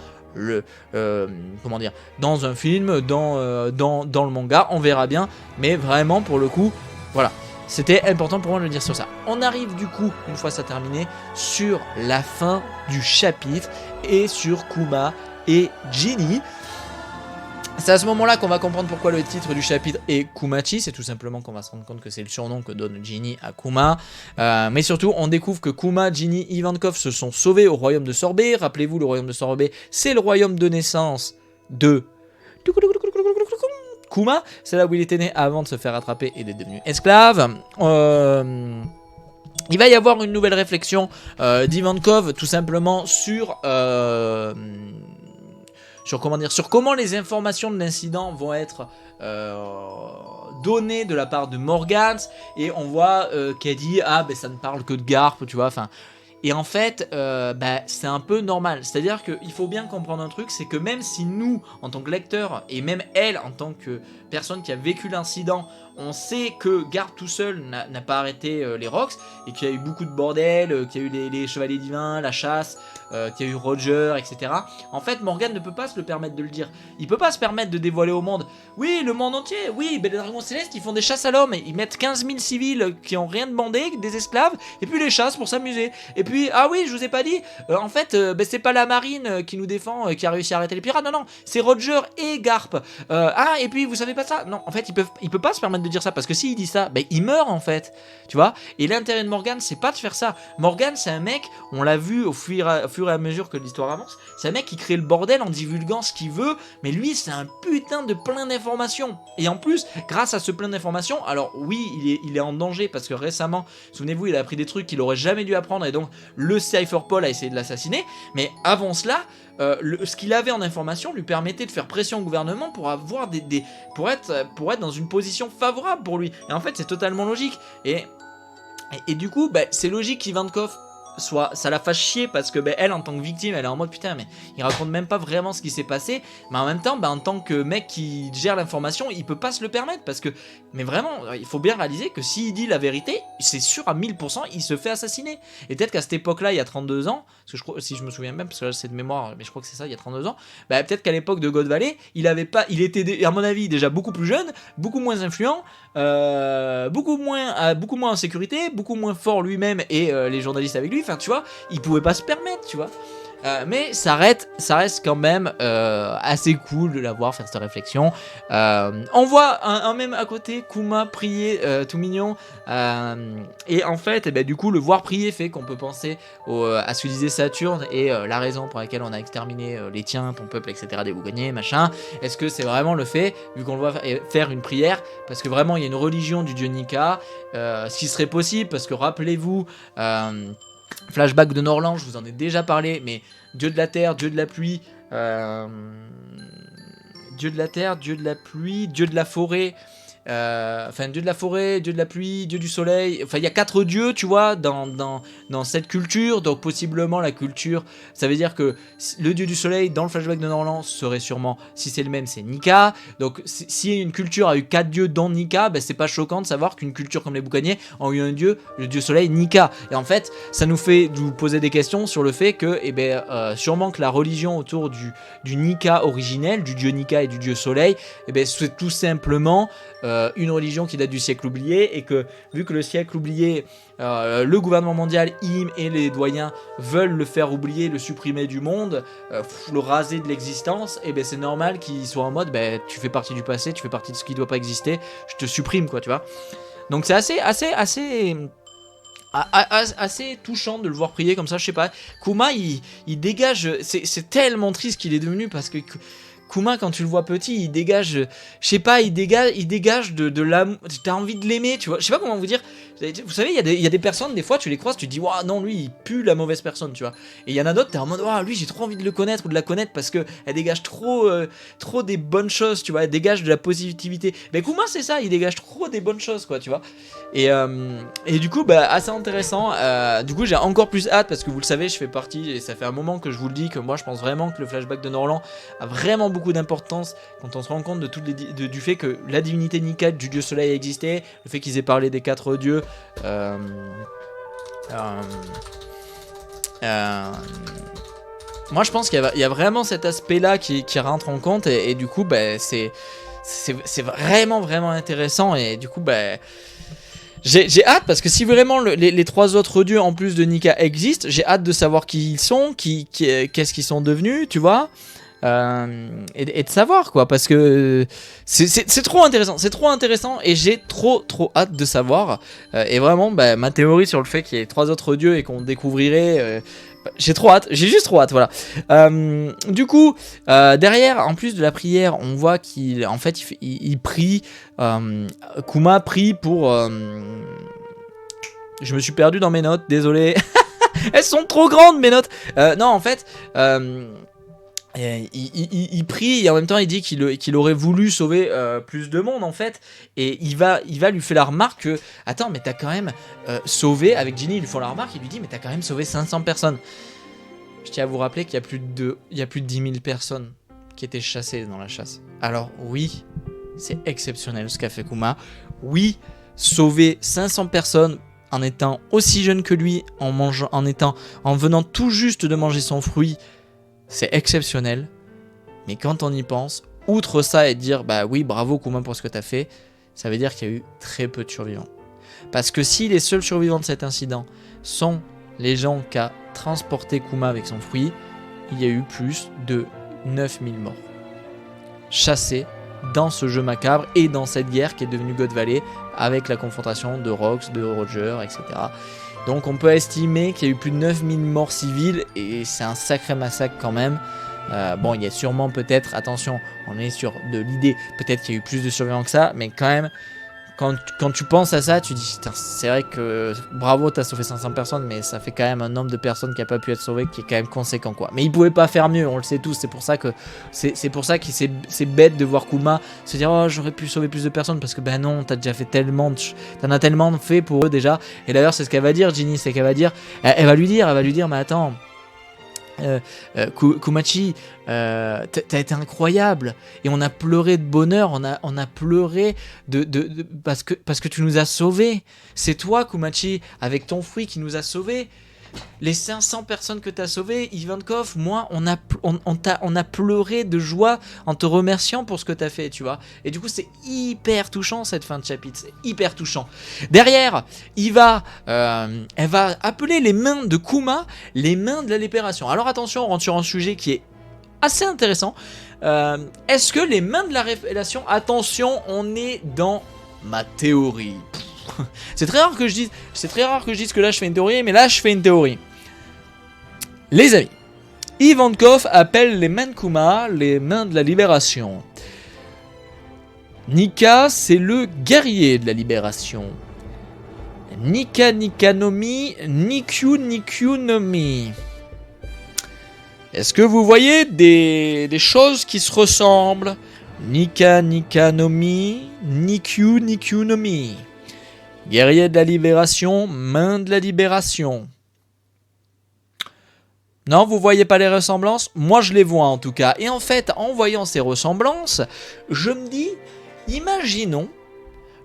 dans un film, dans le manga, on verra bien. Mais vraiment pour le coup, voilà, c'était important pour moi de le dire sur ça. On arrive du coup, une fois ça terminé, sur la fin du chapitre et sur Kuma et Ginny. C'est à ce moment-là qu'on va comprendre pourquoi le titre du chapitre est Kumachi. C'est tout simplement qu'on va se rendre compte que c'est le surnom que donne Ginny à Kuma. Mais surtout, on découvre que Kuma, Ginny, Ivankov se sont sauvés au royaume de Sorbet. Rappelez-vous, le royaume de Sorbet, c'est le royaume de naissance de Kuma. C'est là où il était né avant de se faire attraper et d'être devenu esclave. Il va y avoir une nouvelle réflexion d'Ivankov, tout simplement sur comment les informations de l'incident vont être données de la part de Morgans, et on voit qu'elle dit ça ne parle que de Garp, tu vois, enfin. Et en fait, c'est un peu normal. C'est-à-dire qu'il faut bien comprendre un truc, c'est que même si nous, en tant que lecteurs, et même elle, en tant que personne qui a vécu l'incident, on sait que Garp tout seul n'a pas arrêté les Rocks, et qu'il y a eu beaucoup de bordel, qu'il y a eu les chevaliers divins, la chasse, qu'il y a eu Roger, etc. En fait, Morgan ne peut pas se le permettre de le dire. Il peut pas se permettre de dévoiler au monde. Oui, le monde entier, oui, les dragons célestes, ils font des chasses à l'homme, ils mettent 15 000 civils qui ont rien demandé, des esclaves, et puis les chassent pour s'amuser. Et puis, ah oui, je vous ai pas dit, en fait, c'est pas la marine qui nous défend, qui a réussi à arrêter les pirates, non, c'est Roger et Garp. Et puis, vous savez pas ça? Non, en fait, il peut pas se permettre de dire ça, parce que s'il dit ça, il meurt, en fait. Tu vois? Et l'intérêt de Morgan, c'est pas de faire ça. Morgan, c'est un mec, on l'a vu au fur et à mesure que l'histoire avance, c'est un mec qui crée le bordel en divulguant ce qu'il veut, mais lui, c'est un putain de plein d'informations. Et en plus, grâce à ce plein d'informations, alors oui, il est en danger, parce que récemment, souvenez-vous, il a appris des trucs qu'il aurait jamais dû apprendre, et donc le Cypher Paul a essayé de l'assassiner, mais avant cela, ce qu'il avait en information lui permettait de faire pression au gouvernement pour avoir pour être dans une position favorable pour lui. Et en fait, c'est totalement logique. Et du coup, c'est logique qu'Ivankov ça la fasse chier, parce que elle, en tant que victime, elle est en mode putain, mais il raconte même pas vraiment ce qui s'est passé. Mais en même temps, en tant que mec qui gère l'information, il peut pas se le permettre, parce que, mais vraiment, il faut bien réaliser que s'il dit la vérité, c'est sûr à 1000%, il se fait assassiner. Et peut-être qu'à cette époque-là, il y a 32 ans, parce que je crois, si je me souviens même, parce que là c'est de mémoire, mais je crois que c'est ça, il y a 32 ans, peut-être qu'à l'époque de God Valley, il était à mon avis déjà beaucoup plus jeune, beaucoup moins influent, beaucoup moins en sécurité, beaucoup moins fort lui-même et les journalistes avec lui. Enfin, tu vois, il pouvait pas se permettre, tu vois. Mais ça reste quand même assez cool de la voir faire cette réflexion. On voit un même à côté, Kuma prier, tout mignon. Et en fait, eh ben, du coup, le voir prier fait qu'on peut penser à ce que disait Saturne et la raison pour laquelle on a exterminé les tiens, ton peuple, etc., des Bougonniers, machin. Est-ce que c'est vraiment le fait, vu qu'on le voit faire une prière, parce que vraiment il y a une religion du dieu Nika, ce qui serait possible, parce que rappelez-vous, flashback de Norland, je vous en ai déjà parlé, mais dieu de la terre, dieu de la pluie, dieu de la terre, dieu de la pluie, dieu de la forêt, dieu de la forêt, dieu de la pluie, dieu du soleil, enfin il y a 4 dieux, tu vois, dans cette culture, donc possiblement la culture, ça veut dire que le dieu du soleil dans le flashback de Norland serait sûrement, si c'est le même, c'est Nika, donc si une culture a eu 4 dieux dont Nika, ben, c'est pas choquant de savoir qu'une culture comme les Boucaniers ont eu un dieu, le dieu soleil Nika, et en fait ça nous fait nous poser des questions sur le fait que, sûrement que la religion autour du Nika originel, du dieu Nika et du dieu soleil, c'est tout simplement une religion qui date du siècle oublié, et que vu que le siècle oublié, le gouvernement mondial, IM et les doyens veulent le faire oublier, le supprimer du monde, le raser de l'existence, et c'est normal qu'ils soient en mode tu fais partie du passé, tu fais partie de ce qui doit pas exister, je te supprime, quoi, tu vois. Donc c'est assez touchant de le voir prier comme ça, je sais pas. Kuma il dégage, c'est tellement triste qu'il est devenu, parce que Kuma, quand tu le vois petit, il dégage, je sais pas, il dégage de l'amour, t'as envie de l'aimer, tu vois, je sais pas comment vous dire. Vous savez, il y a des personnes, des fois, tu les croises, tu te dis, waouh, non, lui, il pue la mauvaise personne, tu vois. Et il y en a d'autres, t'es en mode, waouh, lui, j'ai trop envie de le connaître ou de la connaître, parce que elle dégage trop des bonnes choses, tu vois, elle dégage de la positivité. Mais Kuma, c'est ça, il dégage trop des bonnes choses, quoi, tu vois. Et du coup, assez intéressant. Du coup, j'ai encore plus hâte, parce que vous le savez, je fais partie, et ça fait un moment que je vous le dis, que moi, je pense vraiment que le flashback de Norland a vraiment beaucoup d'importance quand on se rend compte du fait que la divinité Nika du dieu soleil existait, le fait qu'ils aient parlé des 4 dieux. Moi je pense qu'il y a vraiment cet aspect là qui rentre en compte, et du coup c'est vraiment vraiment intéressant, et du coup j'ai hâte, parce que si vraiment les 3 autres dieux en plus de Nika existent, j'ai hâte de savoir qui ils sont, qu'est-ce qu'ils sont devenus, tu vois. Et de savoir, quoi, parce que c'est trop intéressant, et j'ai trop hâte de savoir, et vraiment ma théorie sur le fait qu'il y ait 3 autres dieux et qu'on découvrirait, j'ai juste trop hâte, voilà. Du coup, derrière, en plus de la prière, on voit qu'il en fait il prie, Kuma prie pour je me suis perdu dans mes notes, désolé. Elles sont trop grandes, mes notes. Non, en fait, il prie, et en même temps il dit qu'il aurait voulu sauver plus de monde, en fait, et il va lui faire la remarque que attends, mais t'as quand même sauvé, avec Ginny ils lui font la remarque, il lui dit mais t'as quand même sauvé 500 personnes. Je tiens à vous rappeler qu'il y a plus de 10 000 personnes qui étaient chassées dans la chasse. Alors oui, c'est exceptionnel ce qu'a fait Kuma. Oui, sauver 500 personnes en étant aussi jeune que lui, en venant tout juste de manger son fruit, c'est exceptionnel. Mais quand on y pense, outre ça et dire bah oui, bravo Kuma pour ce que t'as fait, ça veut dire qu'il y a eu très peu de survivants. Parce que si les seuls survivants de cet incident sont les gens qu'a transporté Kuma avec son fruit, il y a eu plus de 9000 morts chassés dans ce jeu macabre et dans cette guerre qui est devenue God Valley, avec la confrontation de Rox, de Roger, etc. Donc on peut estimer qu'il y a eu plus de 9000 morts civiles, et c'est un sacré massacre quand même. Bon, il y a sûrement peut-être, attention, on est sur de l'idée, peut-être qu'il y a eu plus de survivants que ça, mais quand même, quand tu penses à ça, tu dis, c'est vrai que bravo, t'as sauvé 500 personnes, mais ça fait quand même un nombre de personnes qui n'a pas pu être sauvées qui est quand même conséquent, quoi. Mais ils pouvaient pas faire mieux, on le sait tous, c'est pour ça que c'est bête de voir Kuma se dire, oh, j'aurais pu sauver plus de personnes, parce que ben non, t'as déjà fait tellement, t'en as tellement fait pour eux déjà. Et d'ailleurs, c'est ce qu'elle va dire, Ginny, c'est qu'elle va dire, elle va lui dire, mais attends, Kumachi, t'as été incroyable, et on a pleuré de bonheur, on a pleuré parce que tu nous as sauvés. C'est toi, Kumachi, avec ton fruit, qui nous a sauvés. les 500 personnes que t'as sauvées, Ivankov, moi, on a pleuré de joie en te remerciant pour ce que t'as fait, tu vois. Et du coup, c'est hyper touchant cette fin de chapitre, c'est hyper touchant. Derrière, elle va appeler les mains de Kuma les mains de la libération. Alors attention, on rentre sur un sujet qui est assez intéressant. Est-ce que les mains de la révélation, attention, on est dans ma théorie. C'est très rare que je dise que là je fais une théorie, mais là je fais une théorie. Les amis, Ivankov appelle les mains de Kuma les mains de la libération. Nika, c'est le guerrier de la libération. Nika Nikanomi, Nikyu Nikyunomi. Est-ce que vous voyez des choses qui se ressemblent? Nika Nikanomi, Nikyu Nikyunomi. Guerrier de la libération, main de la libération. Non, vous voyez pas les ressemblances? Moi, je les vois en tout cas. Et en fait, en voyant ces ressemblances, je me dis, imaginons,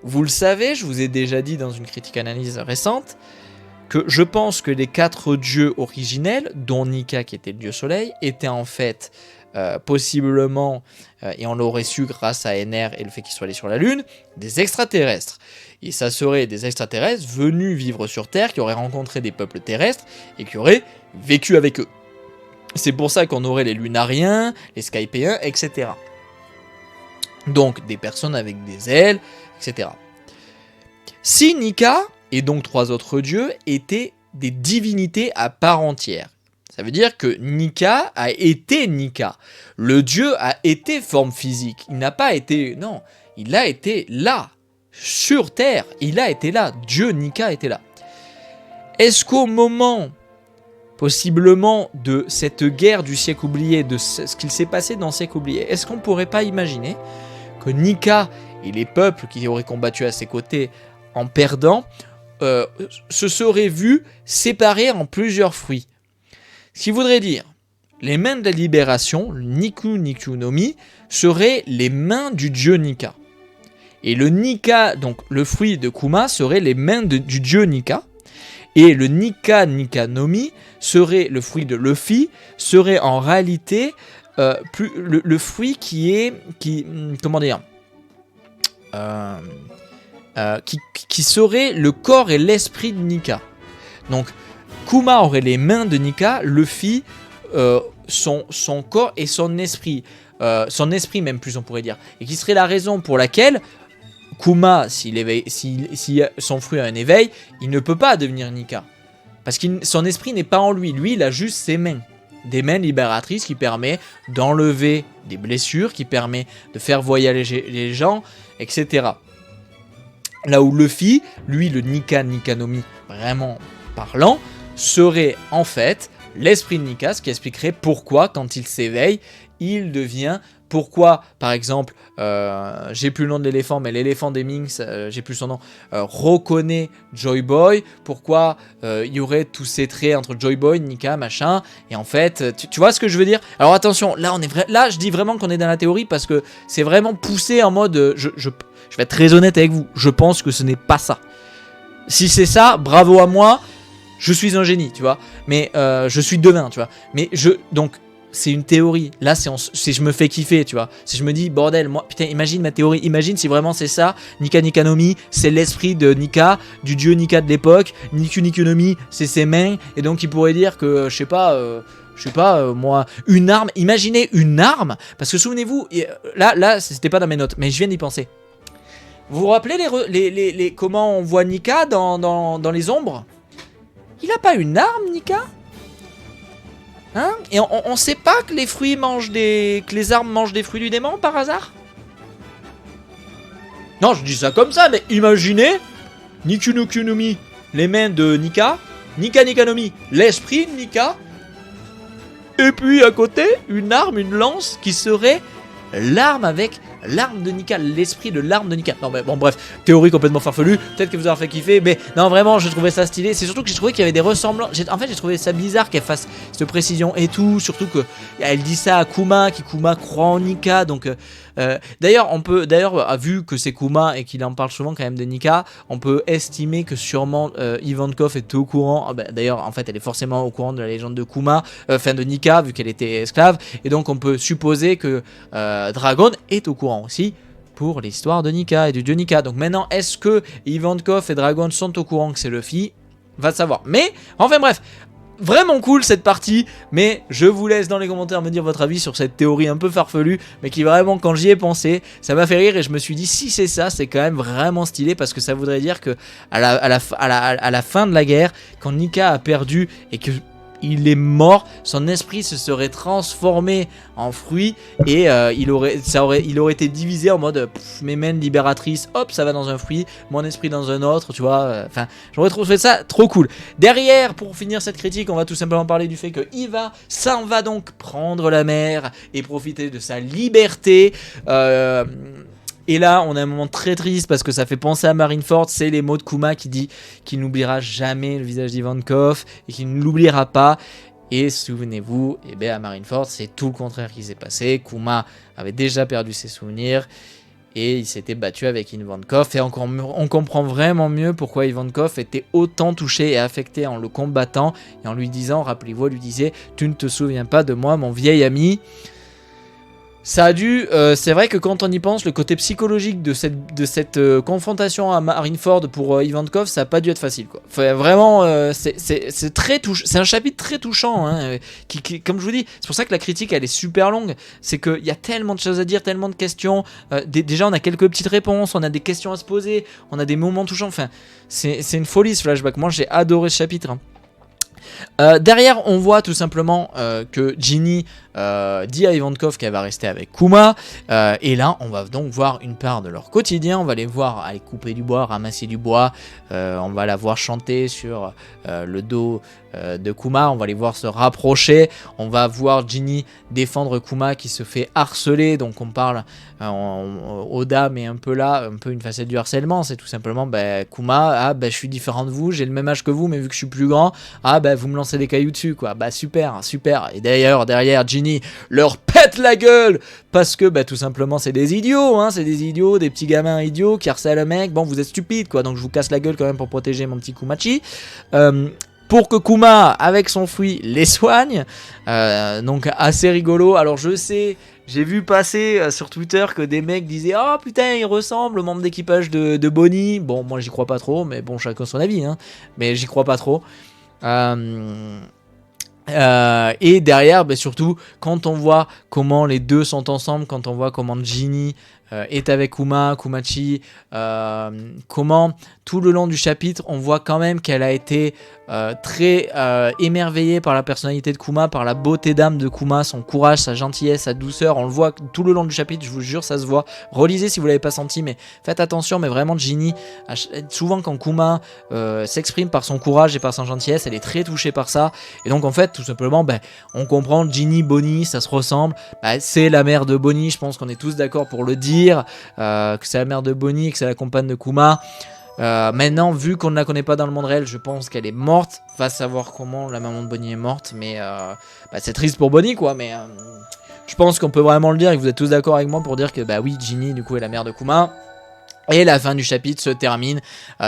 vous le savez, je vous ai déjà dit dans une critique-analyse récente, que je pense que les 4 dieux originels, dont Nika qui était le dieu soleil, étaient en fait possiblement, et on l'aurait su grâce à Ener et le fait qu'il soit allé sur la Lune, des extraterrestres. Et ça serait des extraterrestres venus vivre sur Terre, qui auraient rencontré des peuples terrestres et qui auraient vécu avec eux. C'est pour ça qu'on aurait les Lunariens, les Skypéens, etc. Donc des personnes avec des ailes, etc. Si Nika, et donc 3 autres dieux, étaient des divinités à part entière, ça veut dire que Nika a été Nika. Le dieu a été forme physique. Il n'a pas été... Non, il a été là. Sur Terre, il a été là. Dieu Nika était là. Est-ce qu'au moment, possiblement, de cette guerre du siècle oublié, de ce qu'il s'est passé dans le siècle oublié, est-ce qu'on ne pourrait pas imaginer que Nika et les peuples qui auraient combattu à ses côtés en perdant se seraient vus séparés en plusieurs fruits? Ce qui voudrait dire, les mains de la libération, le Niku Nikyunomi, seraient les mains du dieu Nika. Et le Nika, donc le fruit de Kuma, serait les mains du dieu Nika. Et le Nika Nikanomi serait le fruit de Luffy, serait en réalité le fruit qui serait le corps et l'esprit de Nika. Donc Kuma aurait les mains de Nika, Luffy son corps et son esprit même plus on pourrait dire, et qui serait la raison pour laquelle Kuma, si son fruit a un éveil, il ne peut pas devenir Nika. Parce que son esprit n'est pas en lui. Lui, il a juste ses mains. Des mains libératrices qui permettent d'enlever des blessures, qui permettent de faire voyager les gens, etc. Là où Luffy, lui, le Nika Nikanomi, vraiment parlant, serait en fait l'esprit de Nika, ce qui expliquerait pourquoi, quand il s'éveille, il devient... Pourquoi, par exemple, j'ai plus le nom de l'éléphant, mais l'éléphant des Minx, j'ai plus son nom, reconnaît Joy Boy. Pourquoi il y aurait tous ces traits entre Joy Boy, Nika, machin. Et en fait, tu vois ce que je veux dire? Alors attention, là, là, je dis vraiment qu'on est dans la théorie parce que c'est vraiment poussé en mode... Je vais être très honnête avec vous, je pense que ce n'est pas ça. Si c'est ça, bravo à moi, je suis un génie, tu vois. Mais je suis devin, tu vois. Mais donc... C'est une théorie. Là, si je me fais kiffer, tu vois. Si je me dis, bordel, moi, putain, imagine ma théorie. Imagine si vraiment c'est ça. Nika Nikanomi, c'est l'esprit de Nika, du dieu Nika de l'époque. Nikyu Nikyunomi, c'est ses mains. Et donc, il pourrait dire que, je sais pas, moi, une arme. Imaginez une arme. Parce que souvenez-vous, là, c'était pas dans mes notes, mais je viens d'y penser. Vous vous rappelez comment on voit Nika dans les ombres? Il a pas une arme, Nika? Hein? Et on sait pas que les fruits que les arbres mangent des fruits du démon par hasard? Non, je dis ça comme ça, mais imaginez Nikyu Nikyunomi, les mains de Nika, Nika Nikanomi, l'esprit de Nika, et puis à côté, une arme, une lance qui serait l'arme avec l'arme de Nika, l'esprit de l'arme de Nika. Non mais bon bref, théorie complètement farfelue, peut-être que vous aurez fait kiffer, mais non vraiment je trouvais ça stylé, c'est surtout que j'ai trouvé qu'il y avait des ressemblances, en fait j'ai trouvé ça bizarre qu'elle fasse cette précision et tout, surtout que elle dit ça à Kuma, qui Kuma croit en Nika, donc d'ailleurs vu que c'est Kuma et qu'il en parle souvent quand même de Nika, on peut estimer que sûrement Ivankov était au courant, d'ailleurs en fait elle est forcément au courant de la légende de Kuma, de Nika vu qu'elle était esclave, et donc on peut supposer que Dragon est au courant aussi pour l'histoire de Nika et du dieu Nika. Donc maintenant, est-ce que Ivankov et Dragon sont au courant que c'est Luffy? Va savoir. Mais, enfin bref, vraiment cool cette partie, mais je vous laisse dans les commentaires me dire votre avis sur cette théorie un peu farfelue, mais qui vraiment, quand j'y ai pensé, ça m'a fait rire et je me suis dit, si c'est ça, c'est quand même vraiment stylé, parce que ça voudrait dire que à la fin de la guerre, quand Nika a perdu et que il est mort, son esprit se serait transformé en fruit et il aurait été divisé en mode mes mains libératrices, hop ça va dans un fruit, mon esprit dans un autre, tu vois, enfin j'aurais trouvé ça trop cool. Derrière, pour finir cette critique, on va tout simplement parler du fait que Iva s'en va donc prendre la mer et profiter de sa liberté. Et là, on a un moment très triste parce que ça fait penser à Marineford. C'est les mots de Kuma qui dit qu'il n'oubliera jamais le visage d'Ivankov et qu'il ne l'oubliera pas. Et souvenez-vous, eh bien à Marineford, c'est tout le contraire qui s'est passé. Kuma avait déjà perdu ses souvenirs et il s'était battu avec Ivankov. Et on comprend vraiment mieux pourquoi Ivankov était autant touché et affecté en le combattant et en lui disant, rappelez-vous, lui disait « Tu ne te souviens pas de moi, mon vieil ami ?» Ça a dû, c'est vrai que quand on y pense, le côté psychologique de cette confrontation à Marineford pour Ivankov, ça n'a pas dû être facile, quoi. Enfin, vraiment, c'est très touchant, c'est un chapitre très touchant, hein, qui, comme je vous dis, c'est pour ça que la critique elle est super longue, c'est qu'il y a tellement de choses à dire, tellement de questions, déjà on a quelques petites réponses, on a des questions à se poser, on a des moments touchants, enfin, c'est une folie ce flashback, moi j'ai adoré ce chapitre, hein. Derrière, on voit tout simplement que Ginny dit à Ivankov qu'elle va rester avec Kuma. Et là, on va donc voir une part de leur quotidien. On va les voir aller couper du bois, ramasser du bois. On va la voir chanter sur le dos de Kuma. On va les voir se rapprocher. On va voir Ginny défendre Kuma qui se fait harceler. Donc on parle, Oda met un peu là, un peu une facette du harcèlement. C'est tout simplement, Kuma, je suis différent de vous, j'ai le même âge que vous, mais vu que je suis plus grand, vous me lancez des cailloux dessus, quoi. Super, super. Et d'ailleurs, derrière, Ginny leur pète la gueule parce que, tout simplement, c'est des idiots, hein. C'est des idiots, des petits gamins idiots qui harcèlent le mec. Bon, vous êtes stupides, quoi. Donc je vous casse la gueule quand même pour protéger mon petit Kumachi. Pour que Kuma, avec son fruit, les soigne. Donc assez rigolo. Alors je sais, j'ai vu passer sur Twitter que des mecs disaient « Oh putain, il ressemble au membre d'équipage de Bonnie ». Bon, moi j'y crois pas trop, mais bon, chacun son avis, hein. Mais j'y crois pas trop. Et derrière, surtout, quand on voit comment les deux sont ensemble, quand on voit comment Ginny est avec Kumachi, comment tout le long du chapitre, on voit quand même qu'elle a été très émerveillée par la personnalité de Kuma, par la beauté d'âme de Kuma, son courage, sa gentillesse, sa douceur. On le voit tout le long du chapitre, je vous jure, ça se voit. Relisez si vous l'avez pas senti, mais faites attention. Mais vraiment, Ginny, souvent quand Kuma s'exprime par son courage et par sa gentillesse, elle est très touchée par ça. Et donc en fait, tout simplement, on comprend Ginny, Bonnie, ça se ressemble. C'est la mère de Bonnie, je pense qu'on est tous d'accord pour le dire, que c'est la mère de Bonnie, que c'est la compagne de Kuma. Maintenant, vu qu'on ne la connaît pas dans le monde réel, je pense qu'elle est morte. Va savoir comment la maman de Bonnie est morte, mais c'est triste pour Bonnie, quoi. Mais je pense qu'on peut vraiment le dire et que vous êtes tous d'accord avec moi pour dire que oui, Ginny, du coup, est la mère de Kuma. Et la fin du chapitre se termine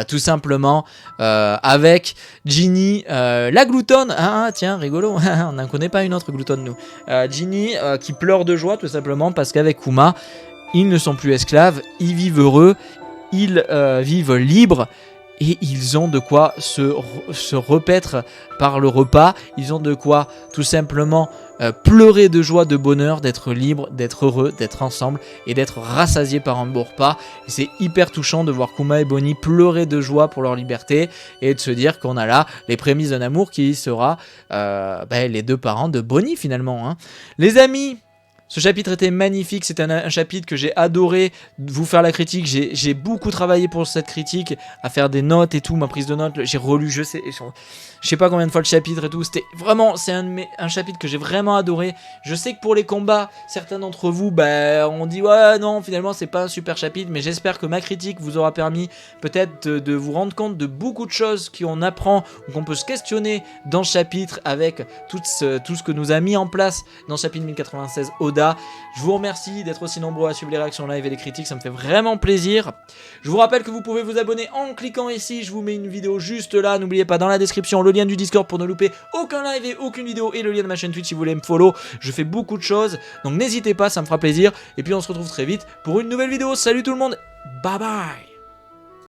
tout simplement avec Ginny, la gloutonne. Tiens, rigolo, on n'en connaît pas une autre gloutonne, nous. Ginny qui pleure de joie tout simplement parce qu'avec Kuma, ils ne sont plus esclaves, ils vivent heureux. Ils vivent libres et ils ont de quoi se repaître par le repas. Ils ont de quoi tout simplement pleurer de joie, de bonheur, d'être libres, d'être heureux, d'être ensemble et d'être rassasiés par un beau repas. Et c'est hyper touchant de voir Kuma et Bonnie pleurer de joie pour leur liberté et de se dire qu'on a là les prémices d'un amour qui sera les deux parents de Bonnie finalement, hein. Les amis, Ce chapitre était magnifique, c'était un chapitre que j'ai adoré vous faire la critique, j'ai beaucoup travaillé pour cette critique, à faire des notes et tout, ma prise de notes, j'ai relu, je sais pas combien de fois le chapitre et tout, c'était vraiment, c'est un chapitre que j'ai vraiment adoré. Je sais que pour les combats, certains d'entre vous, bah, on dit ouais non, finalement c'est pas un super chapitre, mais j'espère que ma critique vous aura permis peut-être de vous rendre compte de beaucoup de choses qu'on apprend, ou qu'on peut se questionner dans ce chapitre avec tout ce que nous a mis en place dans ce chapitre 1096 Oda. Je vous remercie d'être aussi nombreux à suivre les réactions live et les critiques, ça me fait vraiment plaisir. Je vous rappelle que vous pouvez vous abonner en cliquant ici, je vous mets une vidéo juste là, n'oubliez pas dans la description le lien du Discord pour ne louper aucun live et aucune vidéo et le lien de ma chaîne Twitch si vous voulez me follow, je fais beaucoup de choses, donc n'hésitez pas, ça me fera plaisir, et puis on se retrouve très vite pour une nouvelle vidéo, salut tout le monde, bye bye.